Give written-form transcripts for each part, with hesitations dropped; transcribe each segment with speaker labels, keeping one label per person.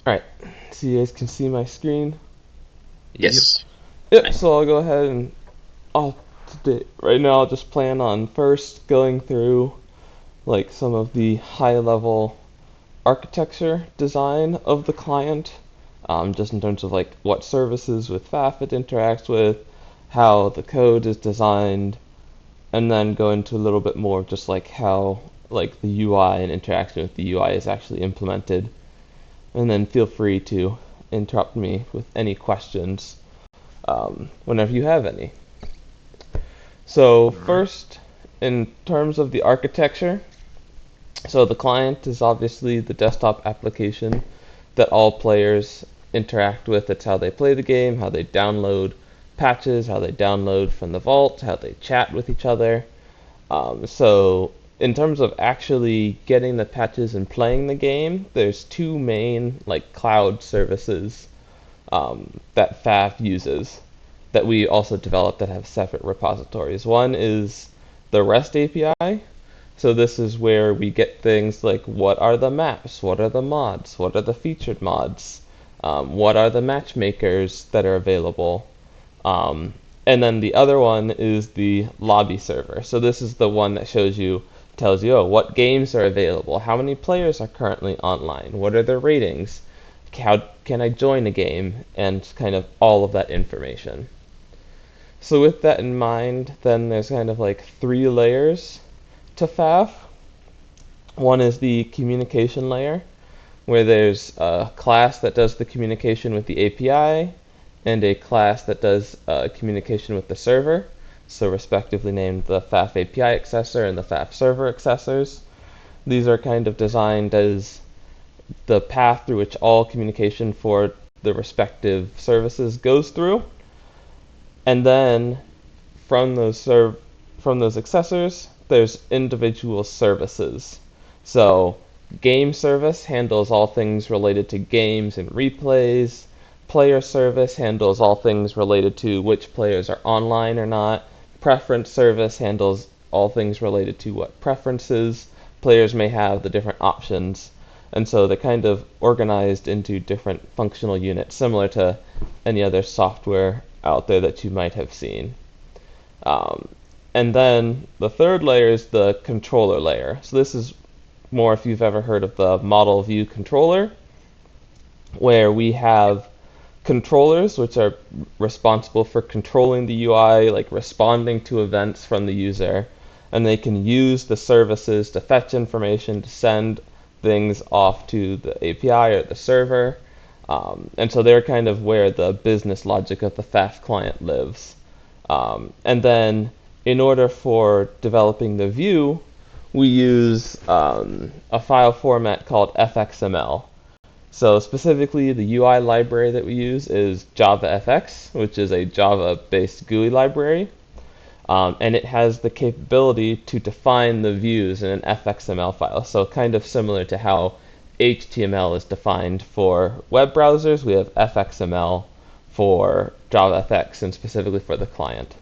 Speaker 1: Alright, so you guys can see my screen.
Speaker 2: Yep.
Speaker 3: Yes.
Speaker 1: Yep, so I'll go ahead and right now I'll just plan on first going through like some of the high level architecture design of the client, just in terms of like what services with FAF it interacts with, how the code is designed, and then go into a little bit more of just like how like the UI and interaction with the UI is actually implemented. And then feel free to interrupt me with any questions whenever you have any. So
Speaker 2: All right.
Speaker 1: first, in terms of the architecture, so the client is obviously the desktop application that all players interact with. It's how they play the game, how they download patches, how they download from the vault, how they chat with each other. So in terms of actually getting the patches and playing the game, there's two main like cloud services that FAF uses that we also developed that have separate repositories. One is the REST API. So this is where we get things like what are the maps, what are the mods, what are the featured mods, what are the matchmakers that are available. Um, and then the other one is the lobby server. So this is the one that tells you, oh, what games are available, how many players are currently online, what are their ratings, how can I join a game, and kind of all of that information. So with that in mind, then there's kind of like three layers to FAF. One is the communication layer, where there's a class that does the communication with the API and a class that does communication with the server, so respectively named the FAF API accessor and the FAF server accessors. These are kind of designed as the path through which all communication for the respective services goes through. And then from from those accessors, there's individual services. So game service handles all things related to games and replays. Player service handles all things related to which players are online or not. Preference service handles all things related to what preferences players may have, the different options. And so they're kind of organized into different functional units, similar to any other software out there that you might have seen. Um, and then the third layer is the controller layer. So this is more if you've ever heard of the model view controller, where we have controllers which are responsible for controlling the UI, like responding to events from the user, and they can use the services to fetch information, to send things off to the API or the server. And so they're kind of where the business logic of the FAF client lives. And then in order for developing the view, we use a file format called fxml. So specifically, the UI library that we use is JavaFX, which is a Java-based GUI library. And it has the capability to define the views in an fxml file. So kind of similar to how HTML is defined for web browsers, we have fxml for JavaFX and specifically for the client.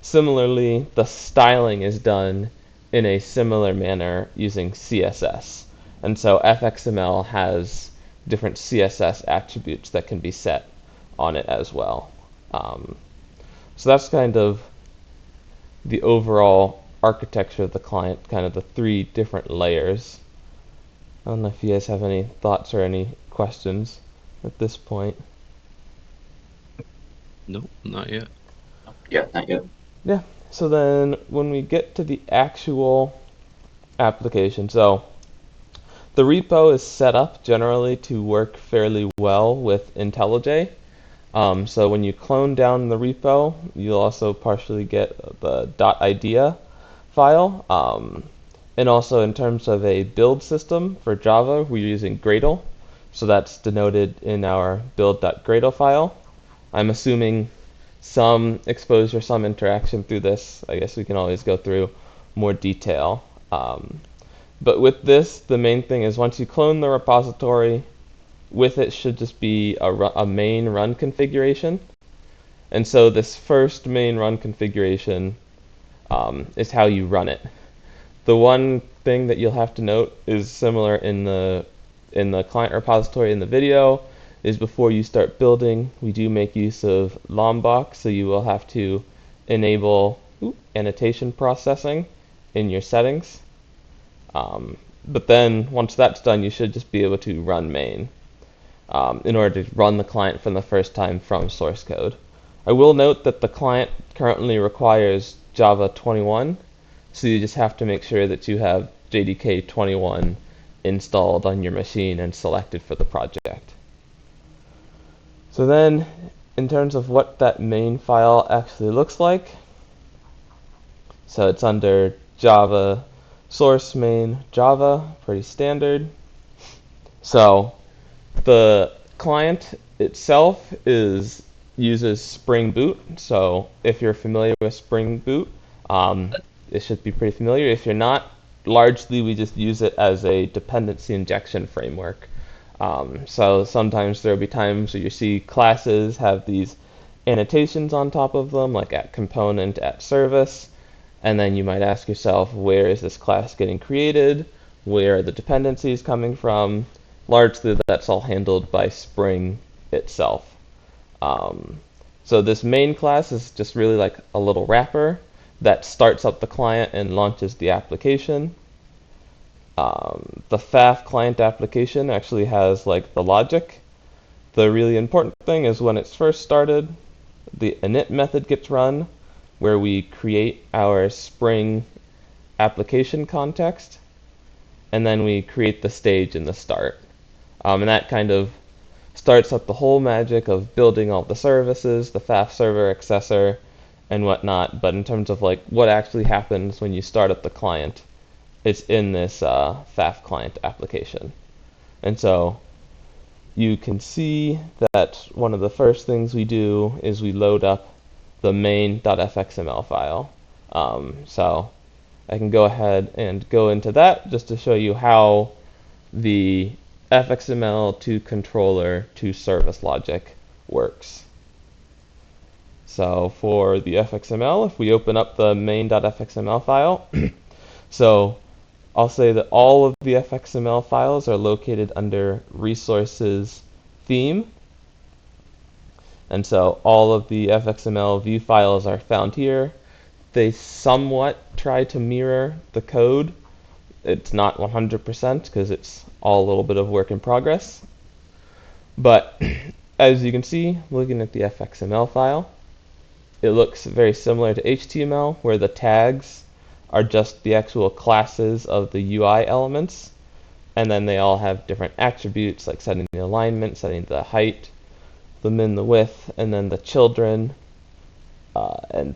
Speaker 1: Similarly, the styling is done in a similar manner using CSS. And so fxml has different CSS attributes that can be set on it as well. Um, so that's kind of the overall architecture of the client, kind of the three different layers. I don't know if you guys have any thoughts or any questions at this point.
Speaker 2: Nope, not yet.
Speaker 3: Yeah, not yet.
Speaker 1: Yeah, so then when we get to the actual application, so the repo is set up generally to work fairly well with IntelliJ. So when you clone down the repo, you'll also partially get the .idea file. And also in terms of a build system for Java, we're using Gradle. So that's denoted in our build.gradle file. I'm assuming some exposure, some interaction through this. I guess we can always go through more detail. But with this, the main thing is once you clone the repository, with it should just be a main run configuration. And so this first main run configuration is how you run it. The one thing that you'll have to note is similar in the in the client repository in the video is before you start building, we do make use of Lombok, so you will have to enable annotation processing in your settings. But then once that's done, you should just be able to run main in order to run the client from the first time from source code. I will note that the client currently requires Java 21, so you just have to make sure that you have JDK 21 installed on your machine and selected for the project. So then, in terms of what that main file actually looks like, so it's under Java source main Java, pretty standard. So the client itself uses Spring Boot. So if you're familiar with Spring Boot, it should be pretty familiar. If you're not, largely we just use it as a dependency injection framework. So sometimes there will be times where you see classes have these annotations on top of them, like at component, at service, and then you might ask yourself, where is this class getting created? Where are the dependencies coming from? Largely that's all handled by Spring itself. So this main class is just really like a little wrapper that starts up the client and launches the application. The FAF client application actually has like the logic. The really important thing is when it's first started, the init method gets run, where we create our Spring application context, and then we create the stage in the start. And that kind of starts up the whole magic of building all the services, the FAF server accessor, and whatnot. But in terms of like what actually happens when you start up the client, it's in this FAF client application. And so you can see that one of the first things we do is we load up the main.fxml file. So I can go ahead and go into that just to show you how the fxml to controller to service logic works. So for the fxml, if we open up the main.fxml file, so I'll say that all of the fxml files are located under resources theme. And so all of the fxml view files are found here. They somewhat try to mirror the code. It's not 100% because it's all a little bit of work in progress. But as you can see, looking at the fxml file, it looks very similar to HTML, where the tags are just the actual classes of the UI elements, and then they all have different attributes like setting the alignment, setting the height, the min, the width, and then the children and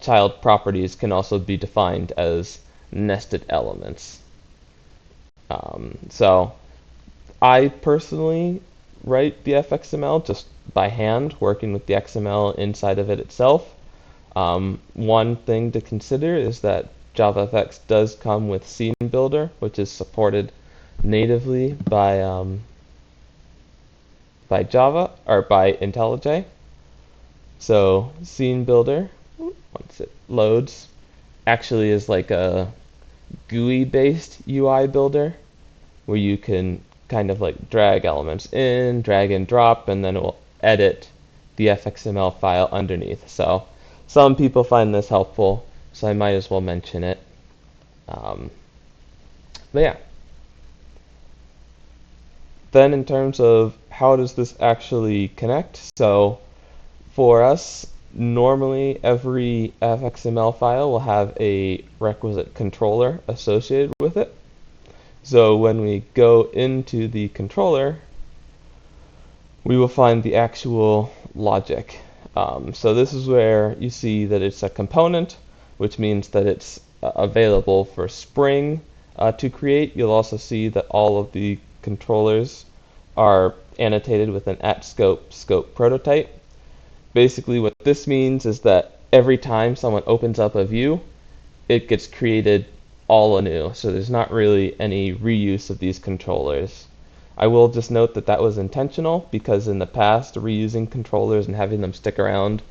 Speaker 1: child properties can also be defined as nested elements. So I personally write the fxml just by hand, working with the XML inside of it itself. One thing to consider is that JavaFX does come with Scene Builder, which is supported natively by Java or by IntelliJ. So Scene Builder, once it loads, actually is like a GUI-based UI builder where you can kind of like drag elements in, drag and drop, and then it will edit the fxml file underneath. So some people find this helpful, so I might as well mention it. But yeah. Then in terms of how does this actually connect, so for us, normally every fxml file will have a requisite controller associated with it. So when we go into the controller, we will find the actual logic. So this is where you see that it's a component, which means that it's available for Spring to create. You'll also see that all of the controllers are annotated with an @scope prototype. Basically what this means is that every time someone opens up a view, it gets created all anew. So there's not really any reuse of these controllers. I will just note that that was intentional because in the past, reusing controllers and having them stick around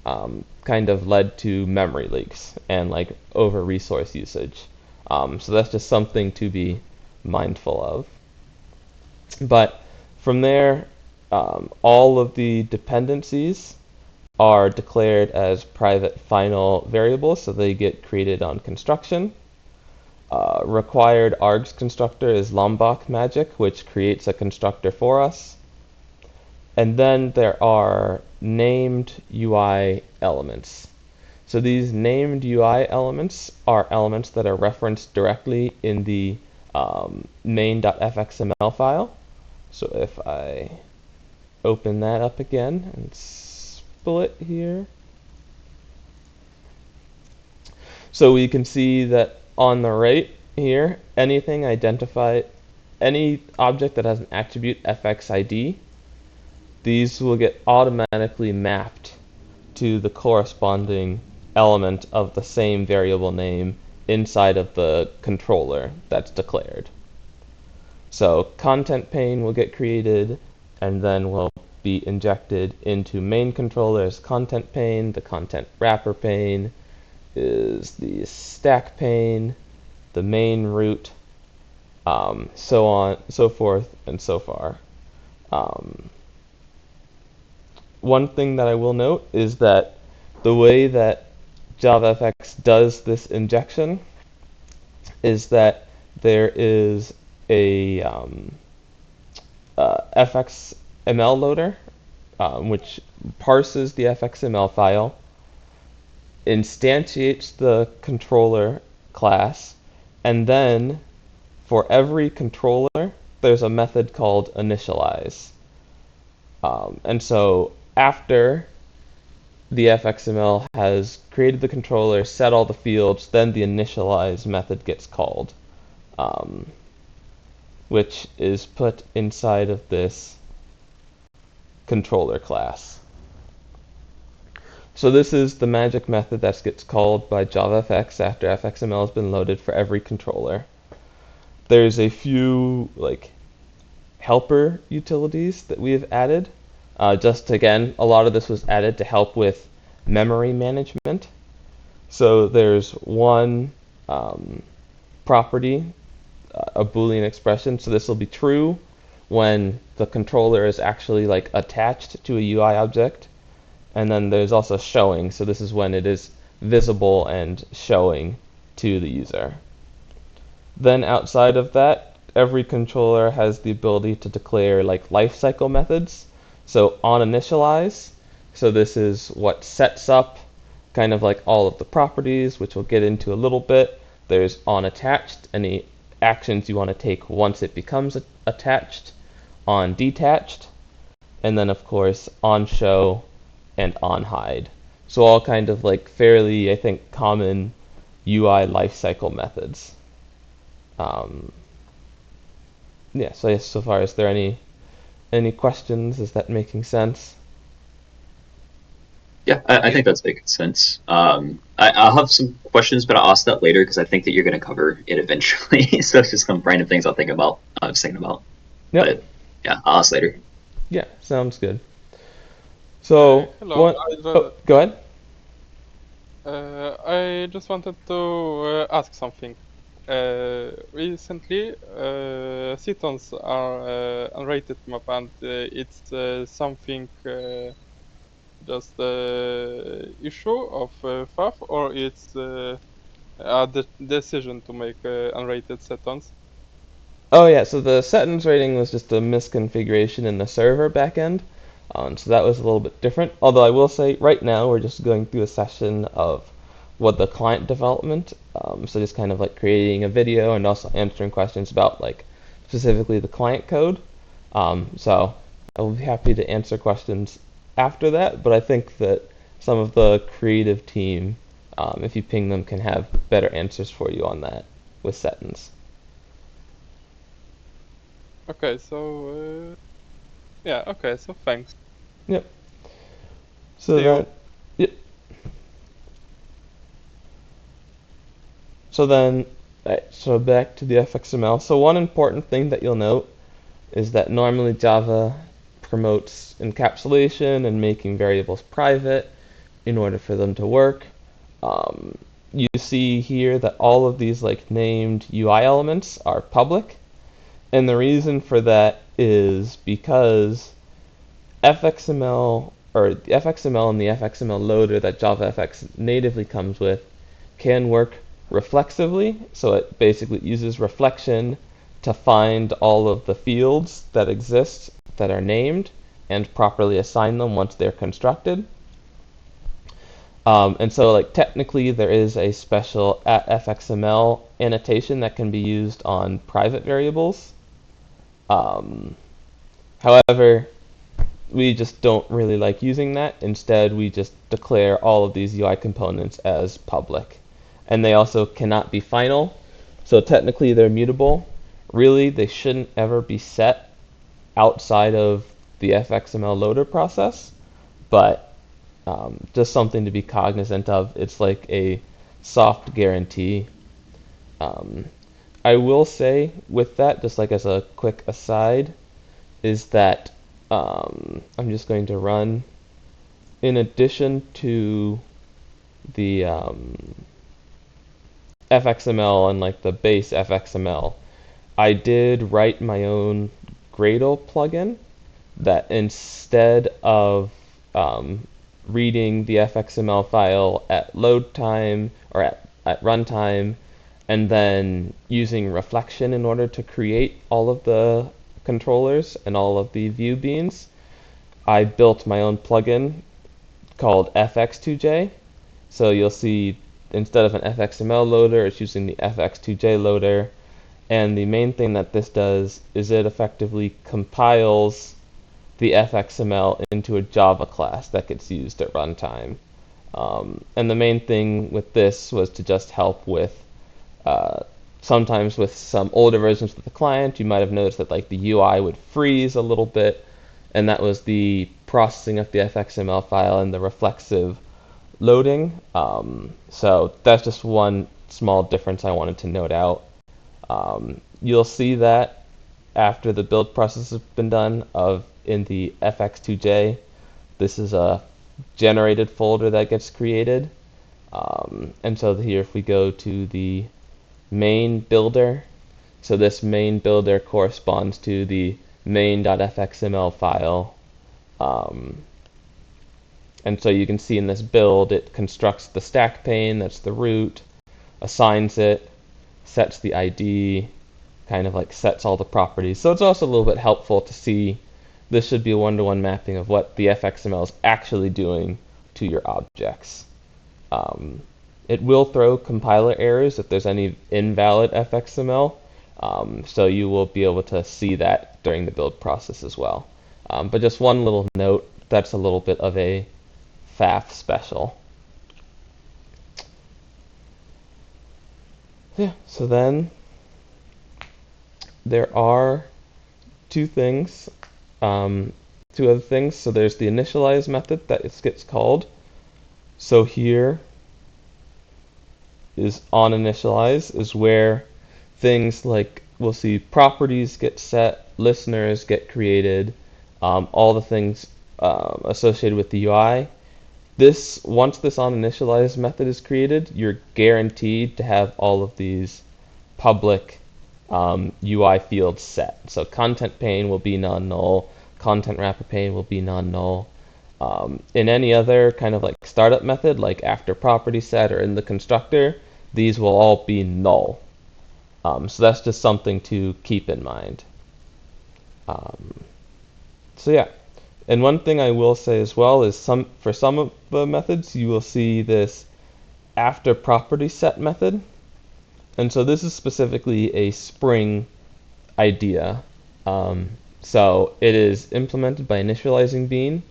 Speaker 1: kind of led to memory leaks and like over resource usage. So that's just something to be mindful of. But from there, all of the dependencies are declared as private final variables, so they get created on construction. Required args constructor is Lombok magic, which creates a constructor for us. And then there are named UI elements. So these named UI elements are elements that are referenced directly in the main.fxml file. So if I open that up again and split here, so we can see that on the right here, anything identified, any object that has an attribute fxid, these will get automatically mapped to the corresponding element of the same variable name inside of the controller that's declared. So content pane will get created and then will be injected into main controller's content pane. The content wrapper pane is the stack pane, the main root, so on, so forth, and so far. One thing that I will note is that the way that JavaFX does this injection is that there is a FXML loader, which parses the FXML file, instantiates the controller class, and then for every controller, there's a method called initialize. And so after the FXML has created the controller, set all the fields, then the initialize method gets called, which is put inside of this controller class. So this is the magic method that gets called by JavaFX after FXML has been loaded for every controller. There's a few helper utilities that we have added. Just again, a lot of this was added to help with memory management. So there's one property, a Boolean expression. So this will be true when the controller is actually attached to a UI object. And then there's also showing. So this is when it is visible and showing to the user. Then outside of that, every controller has the ability to declare lifecycle methods. So on initialize, so this is what sets up kind of all of the properties, which we'll get into a little bit. There's on attached, any actions you want to take once it becomes attached, on detached, and then of course on show and on hide. So all kind of fairly, I think, common UI lifecycle methods. Yeah, so yes, so far, is there any questions? Is that making sense?
Speaker 3: Yeah, I think that's making sense. I'll have some questions, but I'll ask that later because I think that you're going to cover it eventually. So it's just some random things I'll think about. I was thinking about.
Speaker 1: Yep.
Speaker 3: But yeah, I'll ask later.
Speaker 1: Yeah, sounds good. So,
Speaker 4: hello,
Speaker 1: go ahead.
Speaker 4: I just wanted to ask something. Recently, cetons are unrated map, and it's something just issue of FAF, or it's a decision to make unrated cetons?
Speaker 1: Oh yeah, so the settings rating was just a misconfiguration in the server backend. So that was a little bit different. Although I will say, right now we're just going through a session of what the client development. So just kind of creating a video and also answering questions about specifically the client code. So I'll be happy to answer questions after that. But I think that some of the creative team, if you ping them, can have better answers for you on that with settings.
Speaker 4: Okay, so yeah, okay, so thanks.
Speaker 1: Yep. So
Speaker 4: See you.
Speaker 1: yep. So then, right, so back to the FXML. So one important thing that you'll note is that normally Java promotes encapsulation and making variables private in order for them to work. You see here that all of these named UI elements are public. And the reason for that is because FXML, or the FXML and the FXML loader that JavaFX natively comes with, can work reflexively. So it basically uses reflection to find all of the fields that exist that are named and properly assign them once they're constructed. And so, like, technically there is a special @fxml annotation that can be used on private variables. However, we just don't really like using that. Instead, we just declare all of these UI components as public. And they also cannot be final, so technically they're mutable. Really, they shouldn't ever be set outside of the FXML loader process, but just something to be cognizant of. It's like a soft guarantee. I will say with that, just like as a quick aside, is that I'm just going to run, in addition to the FXML and like the base FXML, I did write my own Gradle plugin that instead of reading the FXML file at load time or at runtime and then using reflection in order to create all of the controllers and all of the view beans, I built my own plugin called FX2J. So you'll see instead of an FXML loader, it's using the FX2J loader. And the main thing that this does is it effectively compiles the FXML into a Java class that gets used at runtime. And the main thing with this was to just help with sometimes with some older versions of the client, you might have noticed that like the UI would freeze a little bit, and that was the processing of the FXML file and the reflexive loading. So that's just one small difference I wanted to note out. You'll see that after the build process has been done in the FX2J, this is a generated folder that gets created. And so here if we go to the main builder, so this main builder corresponds to the main.fxml file. And so you can see in this build, it constructs the stack pane, that's the root, assigns it, sets the ID, kind of like sets all the properties. So it's also a little bit helpful to see this should be a one-to-one mapping of what the FXML is actually doing to your objects. It will throw compiler errors if there's any invalid FXML, so you will be able to see that during the build process as well. But just one little note, that's a little bit of a FAF special. Yeah, so then there are two other things. So there's the initialize method that it gets called. So here is on initialize is where things like we'll see properties get set, listeners get created, all the things associated with the UI. Once this on initialize method is created, you're guaranteed to have all of these public UI fields set. So content pane will be non-null, content wrapper pane will be non-null. In any other kind of like startup method, like after property set or in the constructor, these will all be null. So that's just something to keep in mind. So yeah, and one thing I will say as well is for some of the methods, you will see this after property set method. And so this is specifically a Spring idea. So it is implemented by initializing bean.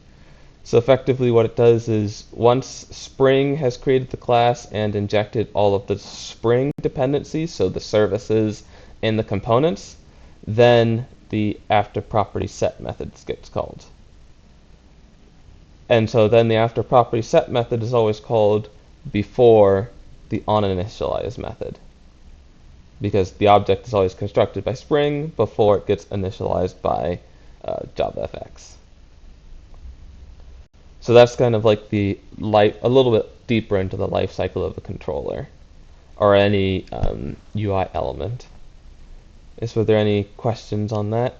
Speaker 1: So effectively what it does is once Spring has created the class and injected all of the Spring dependencies, so the services and the components, then the after property set method gets called. And so then the after property set method is always called before the on initialize method, because the object is always constructed by Spring before it gets initialized by JavaFX. So that's kind of like a little bit deeper into the life cycle of a controller or any UI element. Were there any questions on that?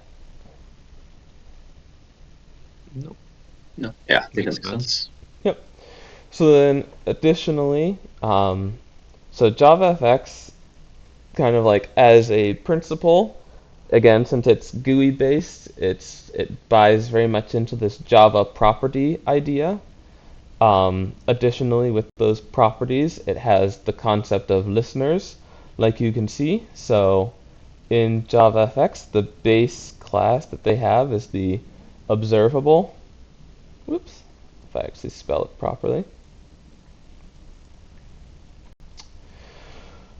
Speaker 2: Nope.
Speaker 3: No. Yeah, I think
Speaker 2: Makes
Speaker 3: that makes sense.
Speaker 1: Yep. So then, additionally, so JavaFX, kind of like as a principle, again, since it's GUI based, it buys very much into this Java property idea. Additionally, with those properties, it has the concept of listeners, like you can see. So in JavaFX, the base class that they have is the observable. Whoops, if I actually spell it properly.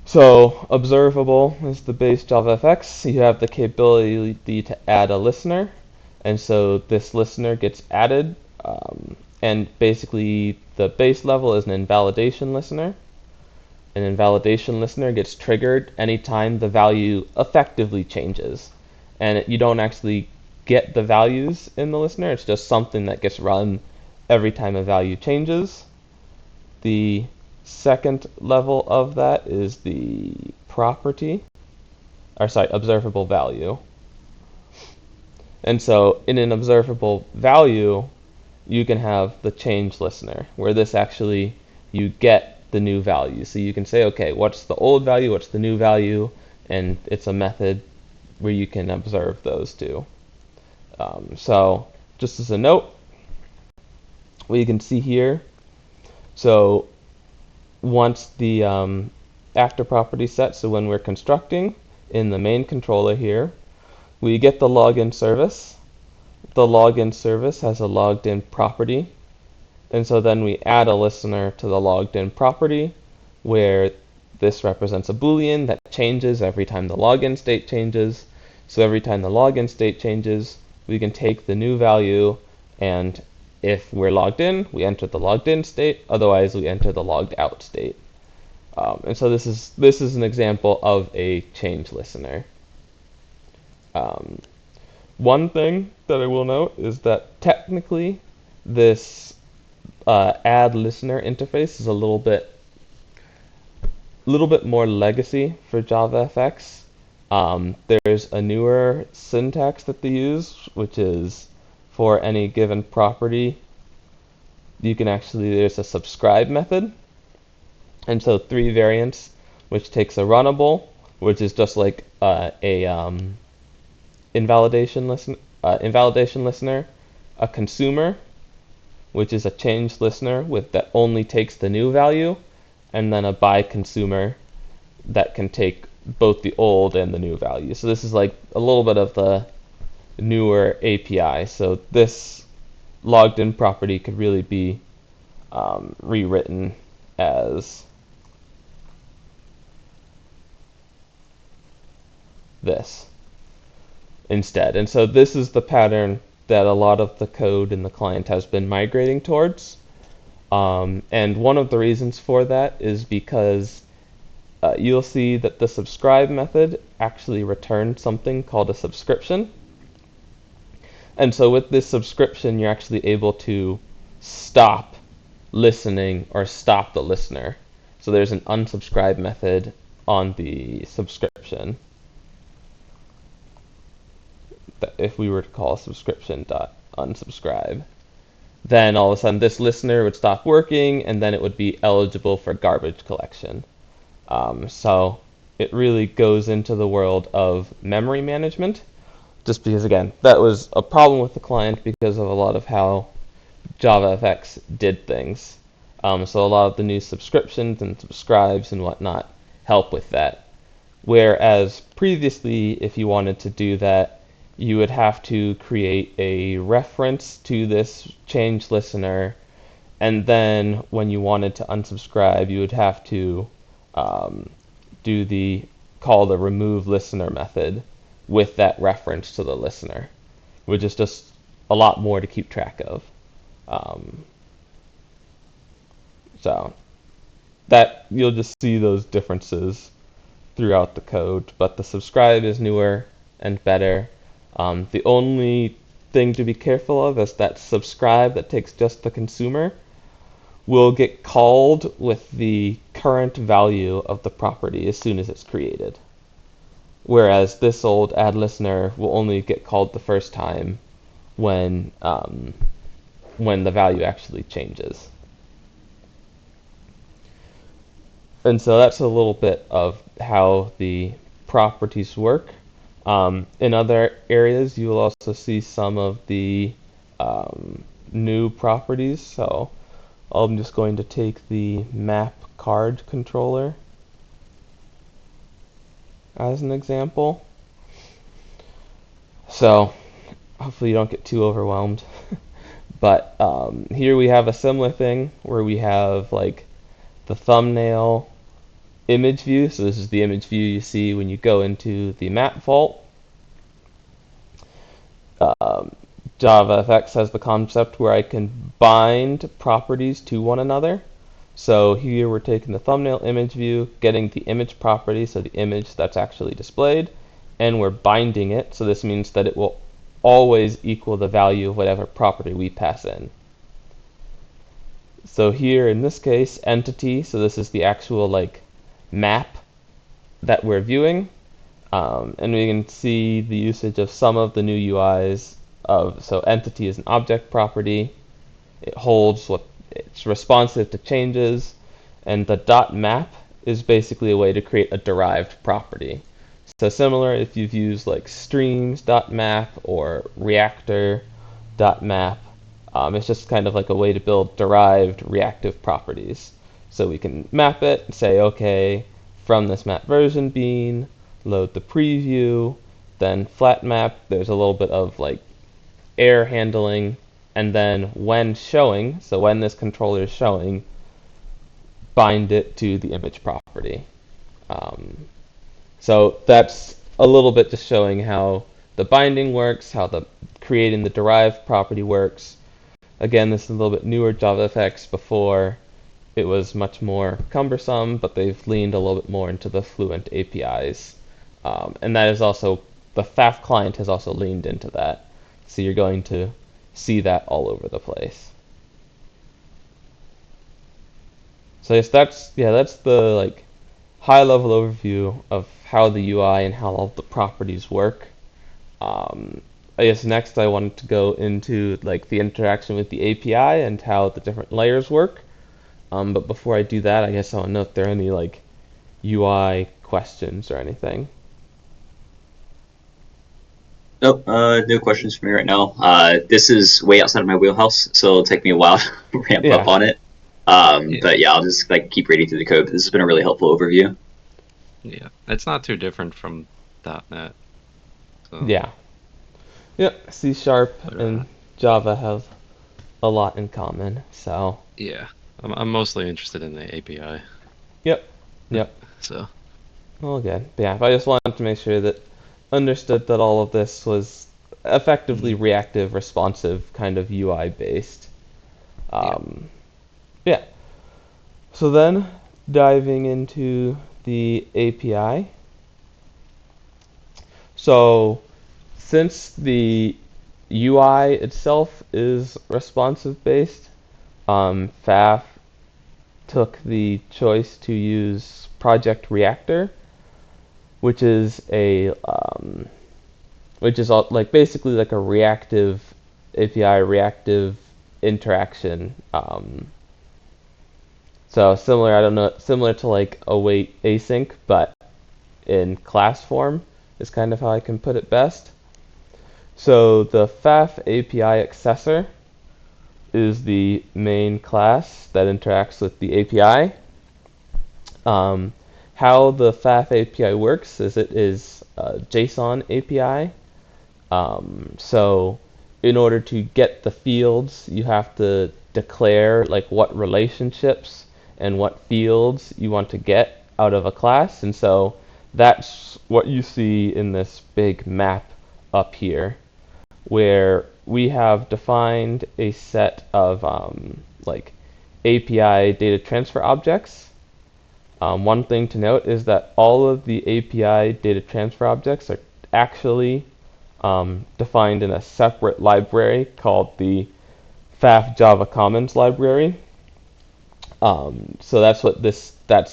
Speaker 1: So observable is the base JavaFX. You have the capability to add a listener, and so this listener gets added, and basically the base level is an invalidation listener. An invalidation listener gets triggered anytime the value effectively changes, and you don't actually get the values in the listener. It's just something that gets run every time a value changes. The second level of that is the property, or sorry, observable value. And so in an observable value, you can have the change listener, where this actually, you get the new value. So you can say, okay, what's the old value, what's the new value, and it's a method where you can observe those two. So just as a note, what you can see here, so once the actor property set, so when we're constructing in the main controller here, we get the login service. The login service has a logged in property, and so then we add a listener to the logged in property, where this represents a boolean that changes every time the login state changes. So every time the login state changes, we can take the new value, and if we're logged in, we enter the logged in state. Otherwise, we enter the logged out state. And so this is an example of a change listener. One thing that I will note is that technically this add listener interface is a little bit more legacy for JavaFX. There's a newer syntax that they use, which is for any given property, there's a subscribe method. And so 3 variants, which takes a runnable, which is just like a invalidation listener, a consumer, which is a change listener that only takes the new value, and then a by consumer that can take both the old and the new value. So this is like a little bit of the newer API. So this logged in property could really be rewritten as this instead. And so this is the pattern that a lot of the code in the client has been migrating towards. And one of the reasons for that is because you'll see that the subscribe method actually returns something called a subscription. And so with this subscription, you're actually able to stop listening or stop the listener. So there's an unsubscribe method on the subscription. If we were to call subscription.unsubscribe, then all of a sudden this listener would stop working, and then it would be eligible for garbage collection. So it really goes into the world of memory management, just because, again, that was a problem with the client because of a lot of how JavaFX did things. So a lot of the new subscriptions and subscribes and whatnot help with that. Whereas previously, if you wanted to do that, you would have to create a reference to this change listener, and then when you wanted to unsubscribe, you would have to call the remove listener method with that reference to the listener, which is just a lot more to keep track of. So that you'll just see those differences throughout the code, but the subscribe is newer and better. The only thing to be careful of is that subscribe that takes just the consumer will get called with the current value of the property as soon as it's created. whereas this old add listener will only get called the first time when the value actually changes. And so that's a little bit of how the properties work. In other areas, you will also see some of the new properties. So I'm just going to take the map card controller as an example. So hopefully you don't get too overwhelmed. But here we have a similar thing where we have like the thumbnail image view. So this is the image view you see when you go into the map vault. JavaFX has the concept where I can bind properties to one another. So here we're taking the thumbnail image view, getting the image property, so the image that's actually displayed, and we're binding it. So this means that it will always equal the value of whatever property we pass in. So here in this case, entity, so this is the actual like map that we're viewing, and we can see the usage of some of the new UIs so entity is an object property. It holds what it's responsive to changes, and the .map is basically a way to create a derived property. So similar if you've used like streams.map or reactor.map, it's just kind of like a way to build derived reactive properties. So we can map it and say, okay, from this map version bean, load the preview, then flat map, there's a little bit of like error handling, and then when showing, so when this controller is showing, bind it to the image property. So that's a little bit just showing how the binding works, how the creating the derived property works. Again, this is a little bit newer JavaFX. Before it was much more cumbersome, but they've leaned a little bit more into the Fluent APIs. And that is also, the FAF client has also leaned into that. So you're going to see that all over the place. So yes, that's the like high level overview of how the UI and how all the properties work. I guess next I wanted to go into like the interaction with the API and how the different layers work. But before I do that, I guess I want to know if there are any like UI questions or anything.
Speaker 3: Nope, no questions for me right now. This is way outside of my wheelhouse, so it'll take me a while to ramp
Speaker 1: Yeah.
Speaker 3: up on it. But yeah, I'll just like keep reading through the code. This has been a really helpful overview.
Speaker 2: Yeah, it's not too different from .NET. So,
Speaker 1: Yeah. Yep. C#
Speaker 2: But,
Speaker 1: and Java have a lot in common. So.
Speaker 2: yeah, I'm mostly interested in the API.
Speaker 1: Yep.
Speaker 2: So.
Speaker 1: All good. But yeah, I just wanted to make sure that understood that all of this was effectively reactive, responsive, kind of UI based. Yeah. So then, diving into the API. So, since the UI itself is responsive based, FAF took the choice to use Project Reactor, which is like basically like a reactive API, reactive interaction. So similar to like await async, but in class form is kind of how I can put it best. So the FAF API accessor is the main class that interacts with the API. How the FAF API works is it is a JSON API. So in order to get the fields, you have to declare like what relationships and what fields you want to get out of a class. And so that's what you see in this big map up here, where we have defined a set of like API data transfer objects. One thing to note is that all of the API data transfer objects are actually defined in a separate library called the FAF Java Commons library. So that's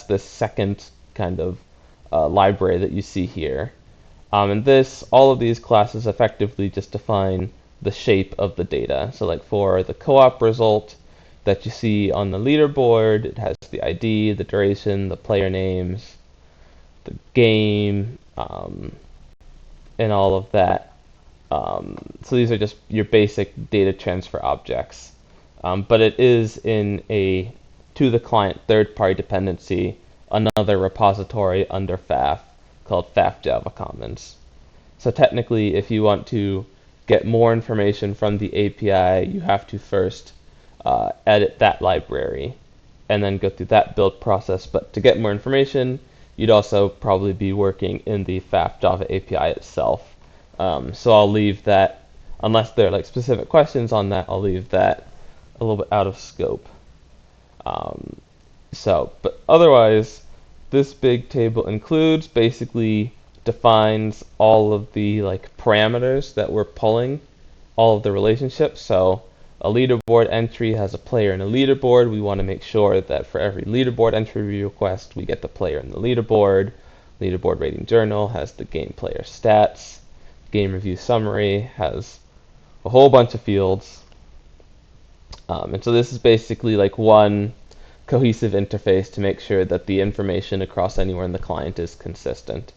Speaker 1: this second kind of library that you see here. And all of these classes effectively just define the shape of the data. So like for the co-op result that you see on the leaderboard, it has the ID, the duration, the player names, the game, and all of that. So these are just your basic data transfer objects. But it is in a to the client third-party dependency, another repository under FAF called FAF Java Commons. So technically, if you want to get more information from the API, you have to first edit that library and then go through that build process. But to get more information, you'd also probably be working in the FAF Java API itself. So I'll leave that, unless there are like specific questions on that, I'll leave that a little bit out of scope. But otherwise, this big table includes, basically defines all of the like parameters that we're pulling, all of the relationships. So a leaderboard entry has a player in a leaderboard. We want to make sure that for every leaderboard entry request, we get the player in the leaderboard. Leaderboard rating journal has the game player stats. Game review summary has a whole bunch of fields. And so this is basically like one cohesive interface to make sure that the information across anywhere in the client is consistent.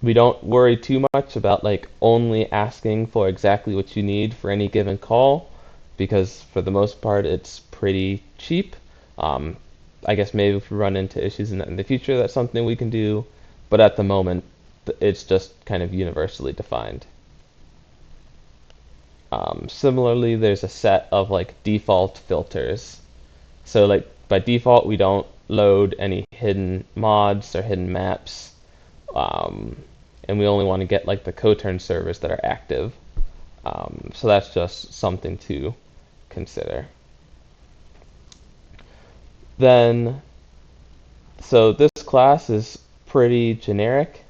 Speaker 1: We don't worry too much about like only asking for exactly what you need for any given call, because for the most part it's pretty cheap. I guess maybe if we run into issues in the future, that's something we can do, but at the moment it's just kind of universally defined. Similarly, there's a set of like default filters. So like by default, we don't load any hidden mods or hidden maps, and we only want to get like the co-turn servers that are active. So that's just something to consider. Then, so this class is pretty generic,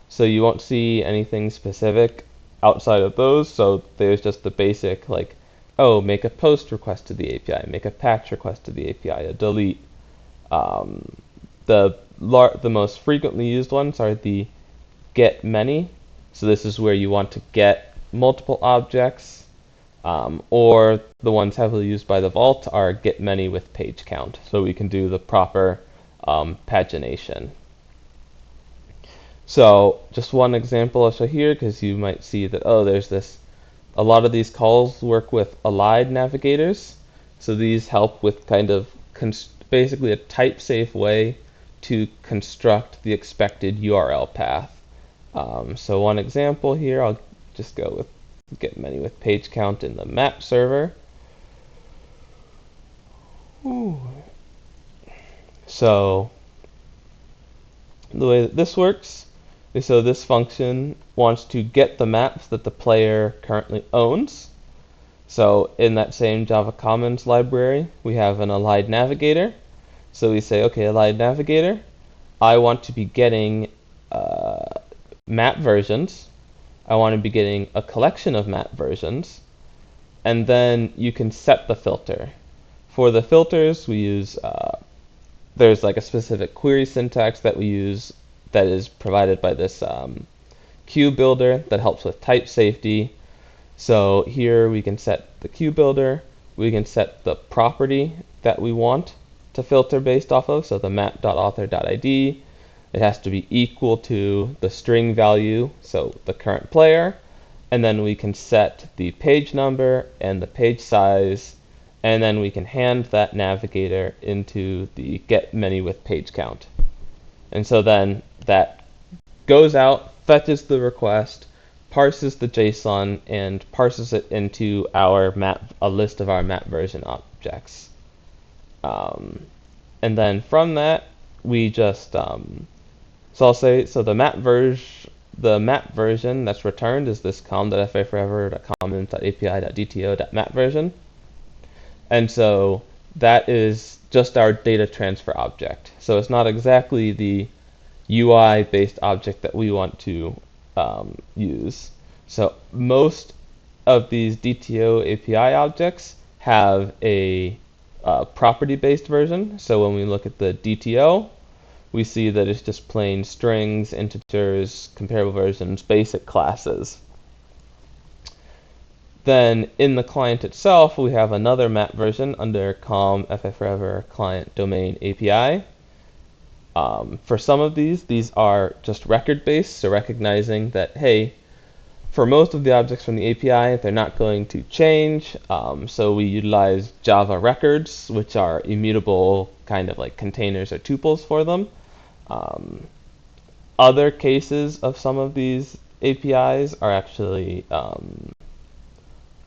Speaker 1: so you won't see anything specific outside of those. So there's just the basic like, oh, make a post request to the API, make a patch request to the API, a delete. The most frequently used ones are the get many. So this is where you want to get multiple objects, or the ones heavily used by the Vault are get many with page count. So we can do the proper pagination. So just one example I'll show here, because you might see that, oh, there's this, a lot of these calls work with allied navigators. So these help with kind of basically a type-safe way to construct the expected URL path. So one example here, I'll just go with get many with page count in the map server. Ooh. So the way that this works is, so this function wants to get the maps that the player currently owns. So in that same Java Commons library, we have an allied navigator. So we say, okay, allied navigator, I want to be getting map versions. I want to be getting a collection of map versions. And then you can set the filter. For the filters, we use, there's like a specific query syntax that we use that is provided by this queue builder that helps with type safety. So here we can set the queue builder, we can set the property that we want to filter based off of, so the map.author.id. It has to be equal to the string value, so the current player, and then we can set the page number and the page size, and then we can hand that navigator into the get many with page count. And so then that goes out, fetches the request, parses the JSON, and parses it into our map, a list of our map version objects. And then from that, we just so I'll say, so the map version that's returned is this com.faforever.commons.api.dto.map version. And so that is just our data transfer object. So it's not exactly the UI-based object that we want to use. So most of these DTO API objects have a property-based version. So when we look at the DTO, we see that it's just plain strings, integers, comparable versions, basic classes. Then in the client itself, we have another map version under com FAF Forever client domain API. For some of these are just record-based, so recognizing that, hey, for most of the objects from the API, they're not going to change, so we utilize Java records, which are immutable kind of like containers or tuples for them. Other cases of some of these APIs are actually a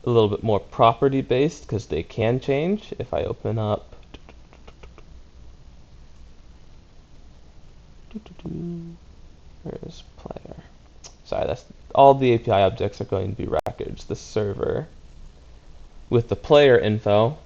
Speaker 1: little bit more property-based because they can change. If I open up where's player? Sorry, that's all the API objects are going to be records. The server with the player info.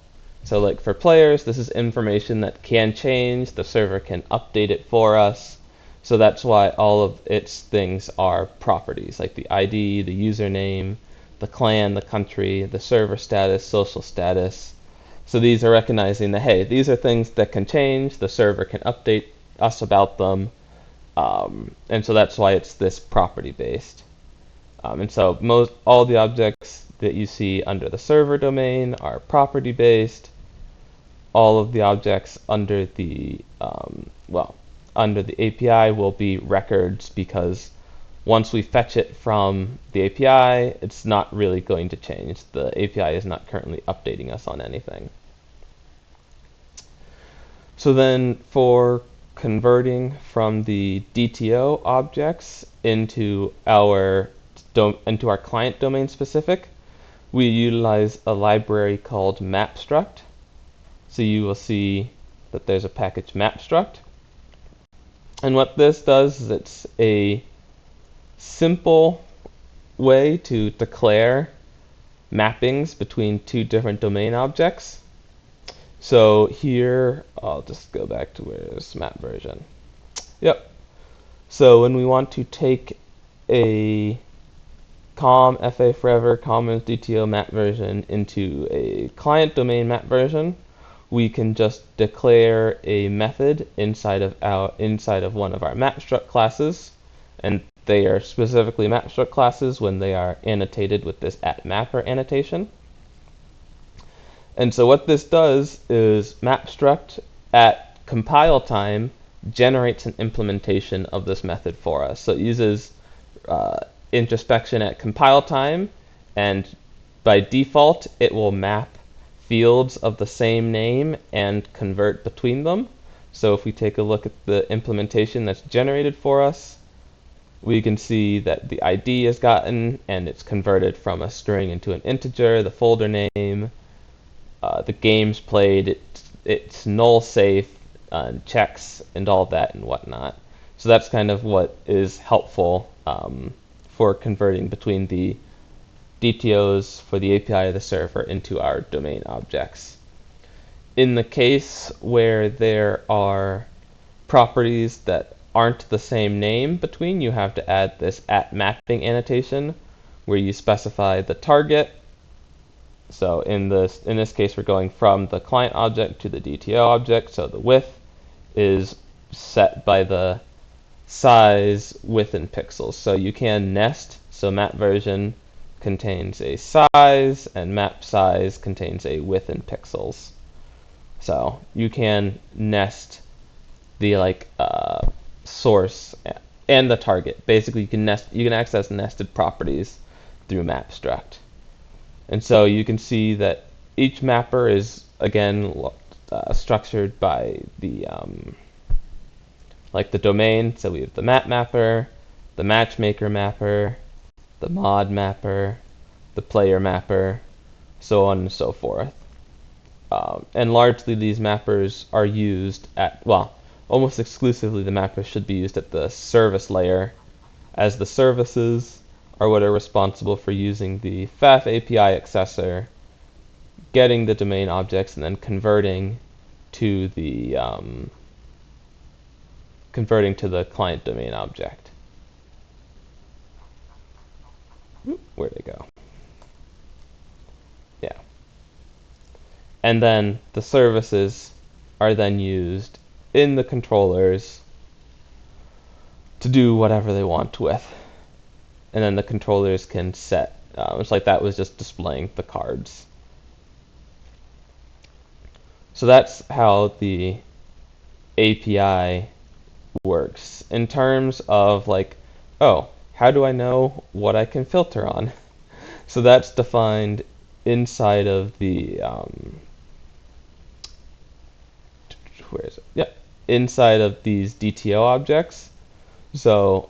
Speaker 1: So like for players, this is information that can change. The server can update it for us. So that's why all of its things are properties, like the ID, the username, the clan, the country, the server status, social status. So these are recognizing that, hey, these are things that can change. The server can update us about them. And so that's why it's this property based. And so all the objects that you see under the server domain are property based. All of the objects under the under the API will be records, because once we fetch it from the API, it's not really going to change. The API is not currently updating us on anything. So then for converting from the DTO objects into our client domain specific, we utilize a library called mapstruct. So you will see that there's a package mapstruct. And what this does is it's a simple way to declare mappings between two different domain objects. So here, I'll just go back to where's map version. Yep. So when we want to take a com FA Forever commons DTO map version into a client domain map version, we can just declare a method inside of one of our mapstruct classes, and they are specifically mapstruct classes when they are annotated with this @mapper annotation. And so what this does is mapstruct at compile time generates an implementation of this method for us. So it uses introspection at compile time, and by default it will map fields of the same name and convert between them. So if we take a look at the implementation that's generated for us, we can see that the ID is gotten and it's converted from a string into an integer, the folder name, the games played, it's null safe, checks, and all that and whatnot. So that's kind of what is helpful for converting between the DTOs for the API of the server into our domain objects. In the case where there are properties that aren't the same name between, you have to add this @mapping annotation where you specify the target. So in this case, we're going from the client object to the DTO object. So the width is set by the size, width in pixels. So you can nest. So map version contains a size, and map size contains a width in pixels. So you can nest the source and the target. Basically, you can access nested properties through mapstruct. And so you can see that each mapper is again structured by the the domain. So we have the map mapper, the matchmaker mapper, the mod mapper, the player mapper, so on and so forth. And largely these mappers are used at, almost exclusively the mappers should be used at the service layer, as the services are what are responsible for using the FAF API accessor, getting the domain objects, and then converting to the client domain object. Where'd it go? Yeah. And then the services are then used in the controllers to do whatever they want with. And then the controllers can set. It's like that was just displaying the cards. So that's how the API works. In terms of like, oh, how do I know what I can filter on? So that's defined inside of the where is it? Yeah, inside of these DTO objects. So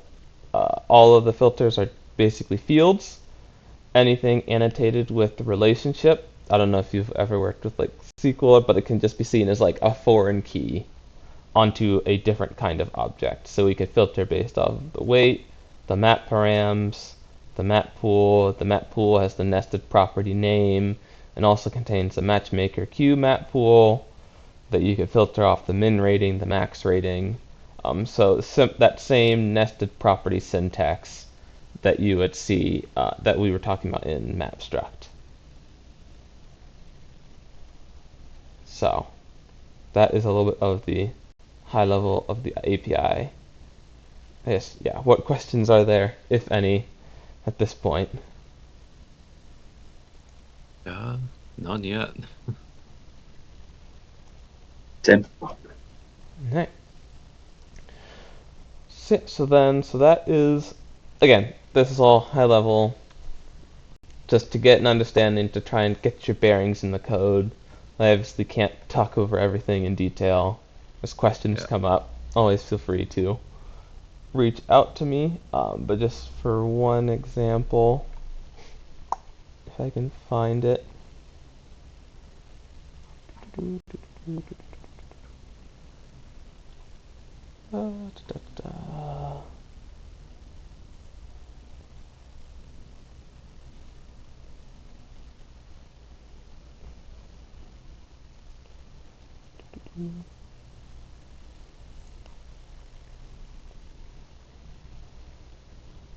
Speaker 1: all of the filters are basically fields. Anything annotated with the relationship. I don't know if you've ever worked with like SQL, but it can just be seen as like a foreign key onto a different kind of object. So we could filter based off of the weight, the map params, the map pool. The map pool has the nested property name and also contains the matchmaker queue map pool that you could filter off the min rating, the max rating. So that same nested property syntax that you would see that we were talking about in MapStruct. So that is a little bit of the high level of the API. Yes, yeah. What questions are there, if any, at this point?
Speaker 2: None yet.
Speaker 3: Tim.
Speaker 1: Right. So that is, again, this is all high level, just to get an understanding, to try and get your bearings in the code. I obviously can't talk over everything in detail. As questions come up, always feel free to reach out to me. But just for one example, if I can find it.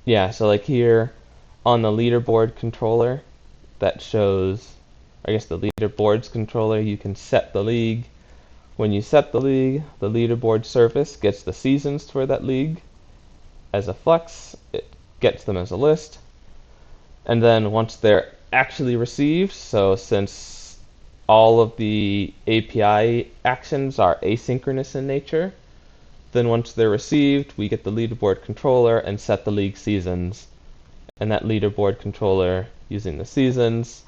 Speaker 1: Yeah, so like here on the leaderboard controller, that shows, I guess the leaderboards controller, you can set the league. When you set the league, the leaderboard service gets the seasons for that league as a flex. It gets them as a list. And then once they're actually received, so since all of the API actions are asynchronous in nature, then once they're received, we get the leaderboard controller and set the league seasons. And that leaderboard controller, using the seasons,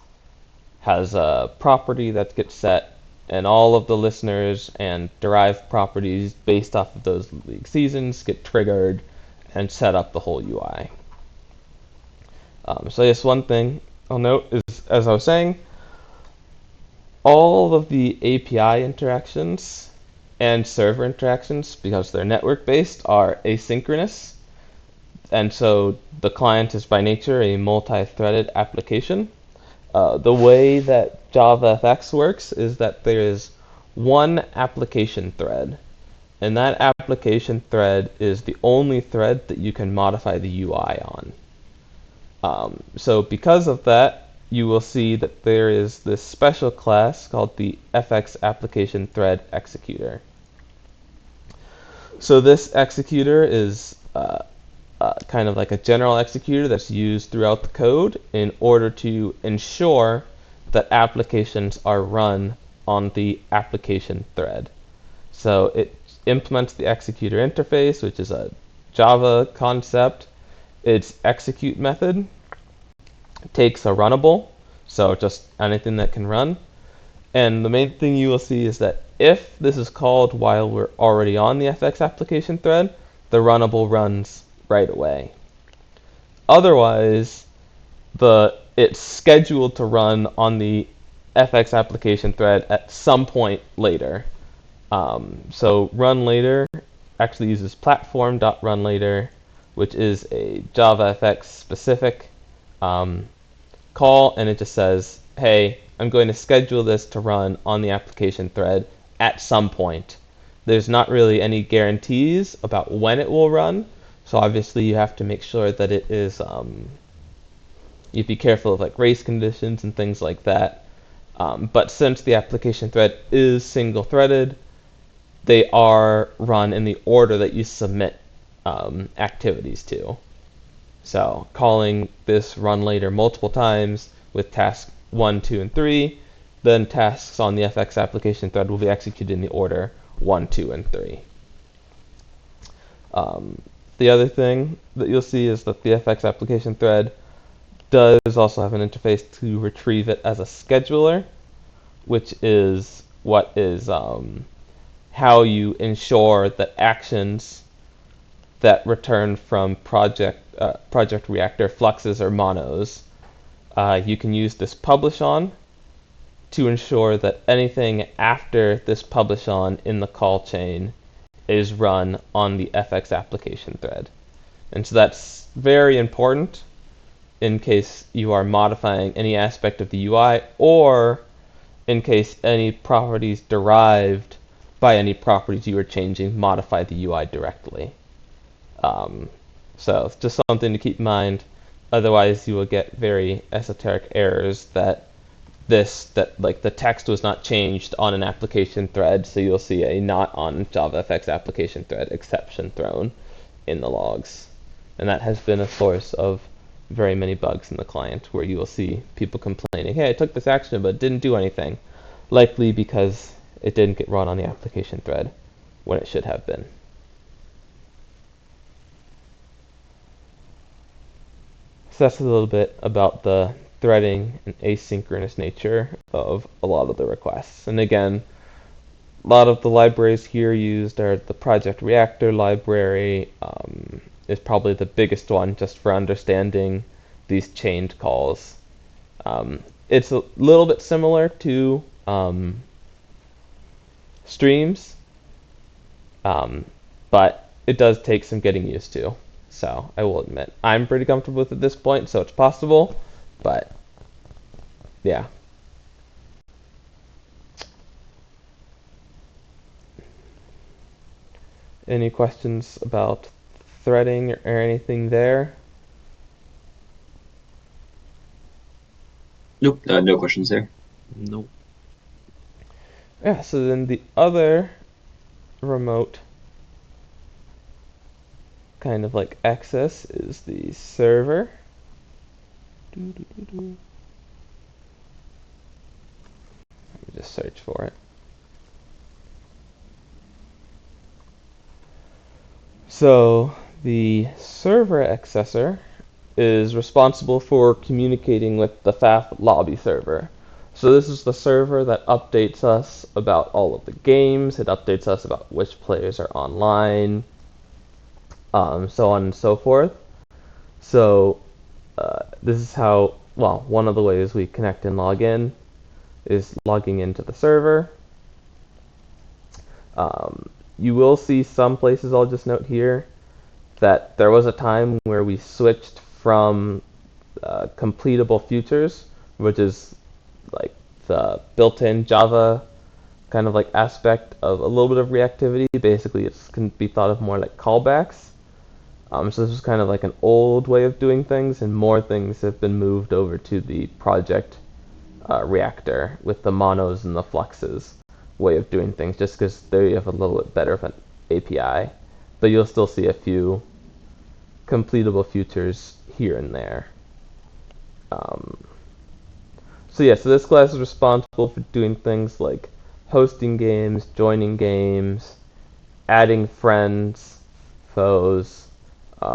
Speaker 1: has a property that gets set, and all of the listeners and derived properties based off of those league seasons get triggered and set up the whole UI. So yes, one thing I'll note is, as I was saying, all of the API interactions and server interactions, because they're network-based, are asynchronous. And so the client is by nature a multi-threaded application. The way that JavaFX works is that there is one application thread, and that application thread is the only thread that you can modify the UI on. So because of that, you will see that there is this special class called the FX Application Thread Executor. So this executor is kind of like a general executor that's used throughout the code in order to ensure that applications are run on the application thread. So it implements the executor interface, which is a Java concept. Its execute method takes a runnable, so just anything that can run. And the main thing you will see is that if this is called while we're already on the FX application thread, the runnable runs right away. Otherwise, it's scheduled to run on the FX application thread at some point later. So run later actually uses platform.runLater, which is a JavaFX specific call, and it just says, hey, I'm going to schedule this to run on the application thread at some point. There's not really any guarantees about when it will run, so obviously you have to make sure that it is, you'd be careful of like race conditions and things like that. But since the application thread is single threaded, they are run in the order that you submit activities to. So calling this run later multiple times with tasks 1, 2, and 3, then tasks on the FX application thread will be executed in the order 1, 2, and 3. The other thing that you'll see is that the FX application thread does also have an interface to retrieve it as a scheduler, which is what is how you ensure that actions that return from project reactor fluxes or monos, you can use this publish on to ensure that anything after this publish on in the call chain is run on the FX application thread. And so that's very important in case you are modifying any aspect of the UI, or in case any properties derived by any properties you are changing modify the UI directly. So it's just something to keep in mind. Otherwise, you will get very esoteric errors that like the text was not changed on an application thread, so you'll see a not on JavaFX application thread exception thrown in the logs. And that has been a source of very many bugs in the client, where you will see people complaining, hey, I took this action but it didn't do anything, likely because it didn't get run on the application thread when it should have been. So that's a little bit about the threading and asynchronous nature of a lot of the requests. And again, a lot of the libraries here used are the Project Reactor library, is probably the biggest one just for understanding these chained calls. It's a little bit similar to streams, but it does take some getting used to. So I will admit, I'm pretty comfortable with it at this point, so it's possible, but yeah. Any questions about threading or anything there?
Speaker 3: Nope, no questions there.
Speaker 2: Nope.
Speaker 1: Yeah, so then the other remote kind of like access is the server. Let me just search for it. So the server accessor is responsible for communicating with the FAF lobby server. So this is the server that updates us about all of the games. It updates us about which players are online, so on and so forth. So this is how, well, one of the ways we connect and log in is logging into the server. You will see some places, I'll just note here, that there was a time where we switched from completable futures, which is like the built-in Java kind of like aspect of a little bit of reactivity. Basically, it can be thought of more like callbacks. So this was kind of like an old way of doing things, and more things have been moved over to the project reactor with the monos and the fluxes way of doing things, just because there you have a little bit better of an API. But you'll still see a few completable futures here and there. So yeah, so this class is responsible for doing things like hosting games, joining games, adding friends, foes,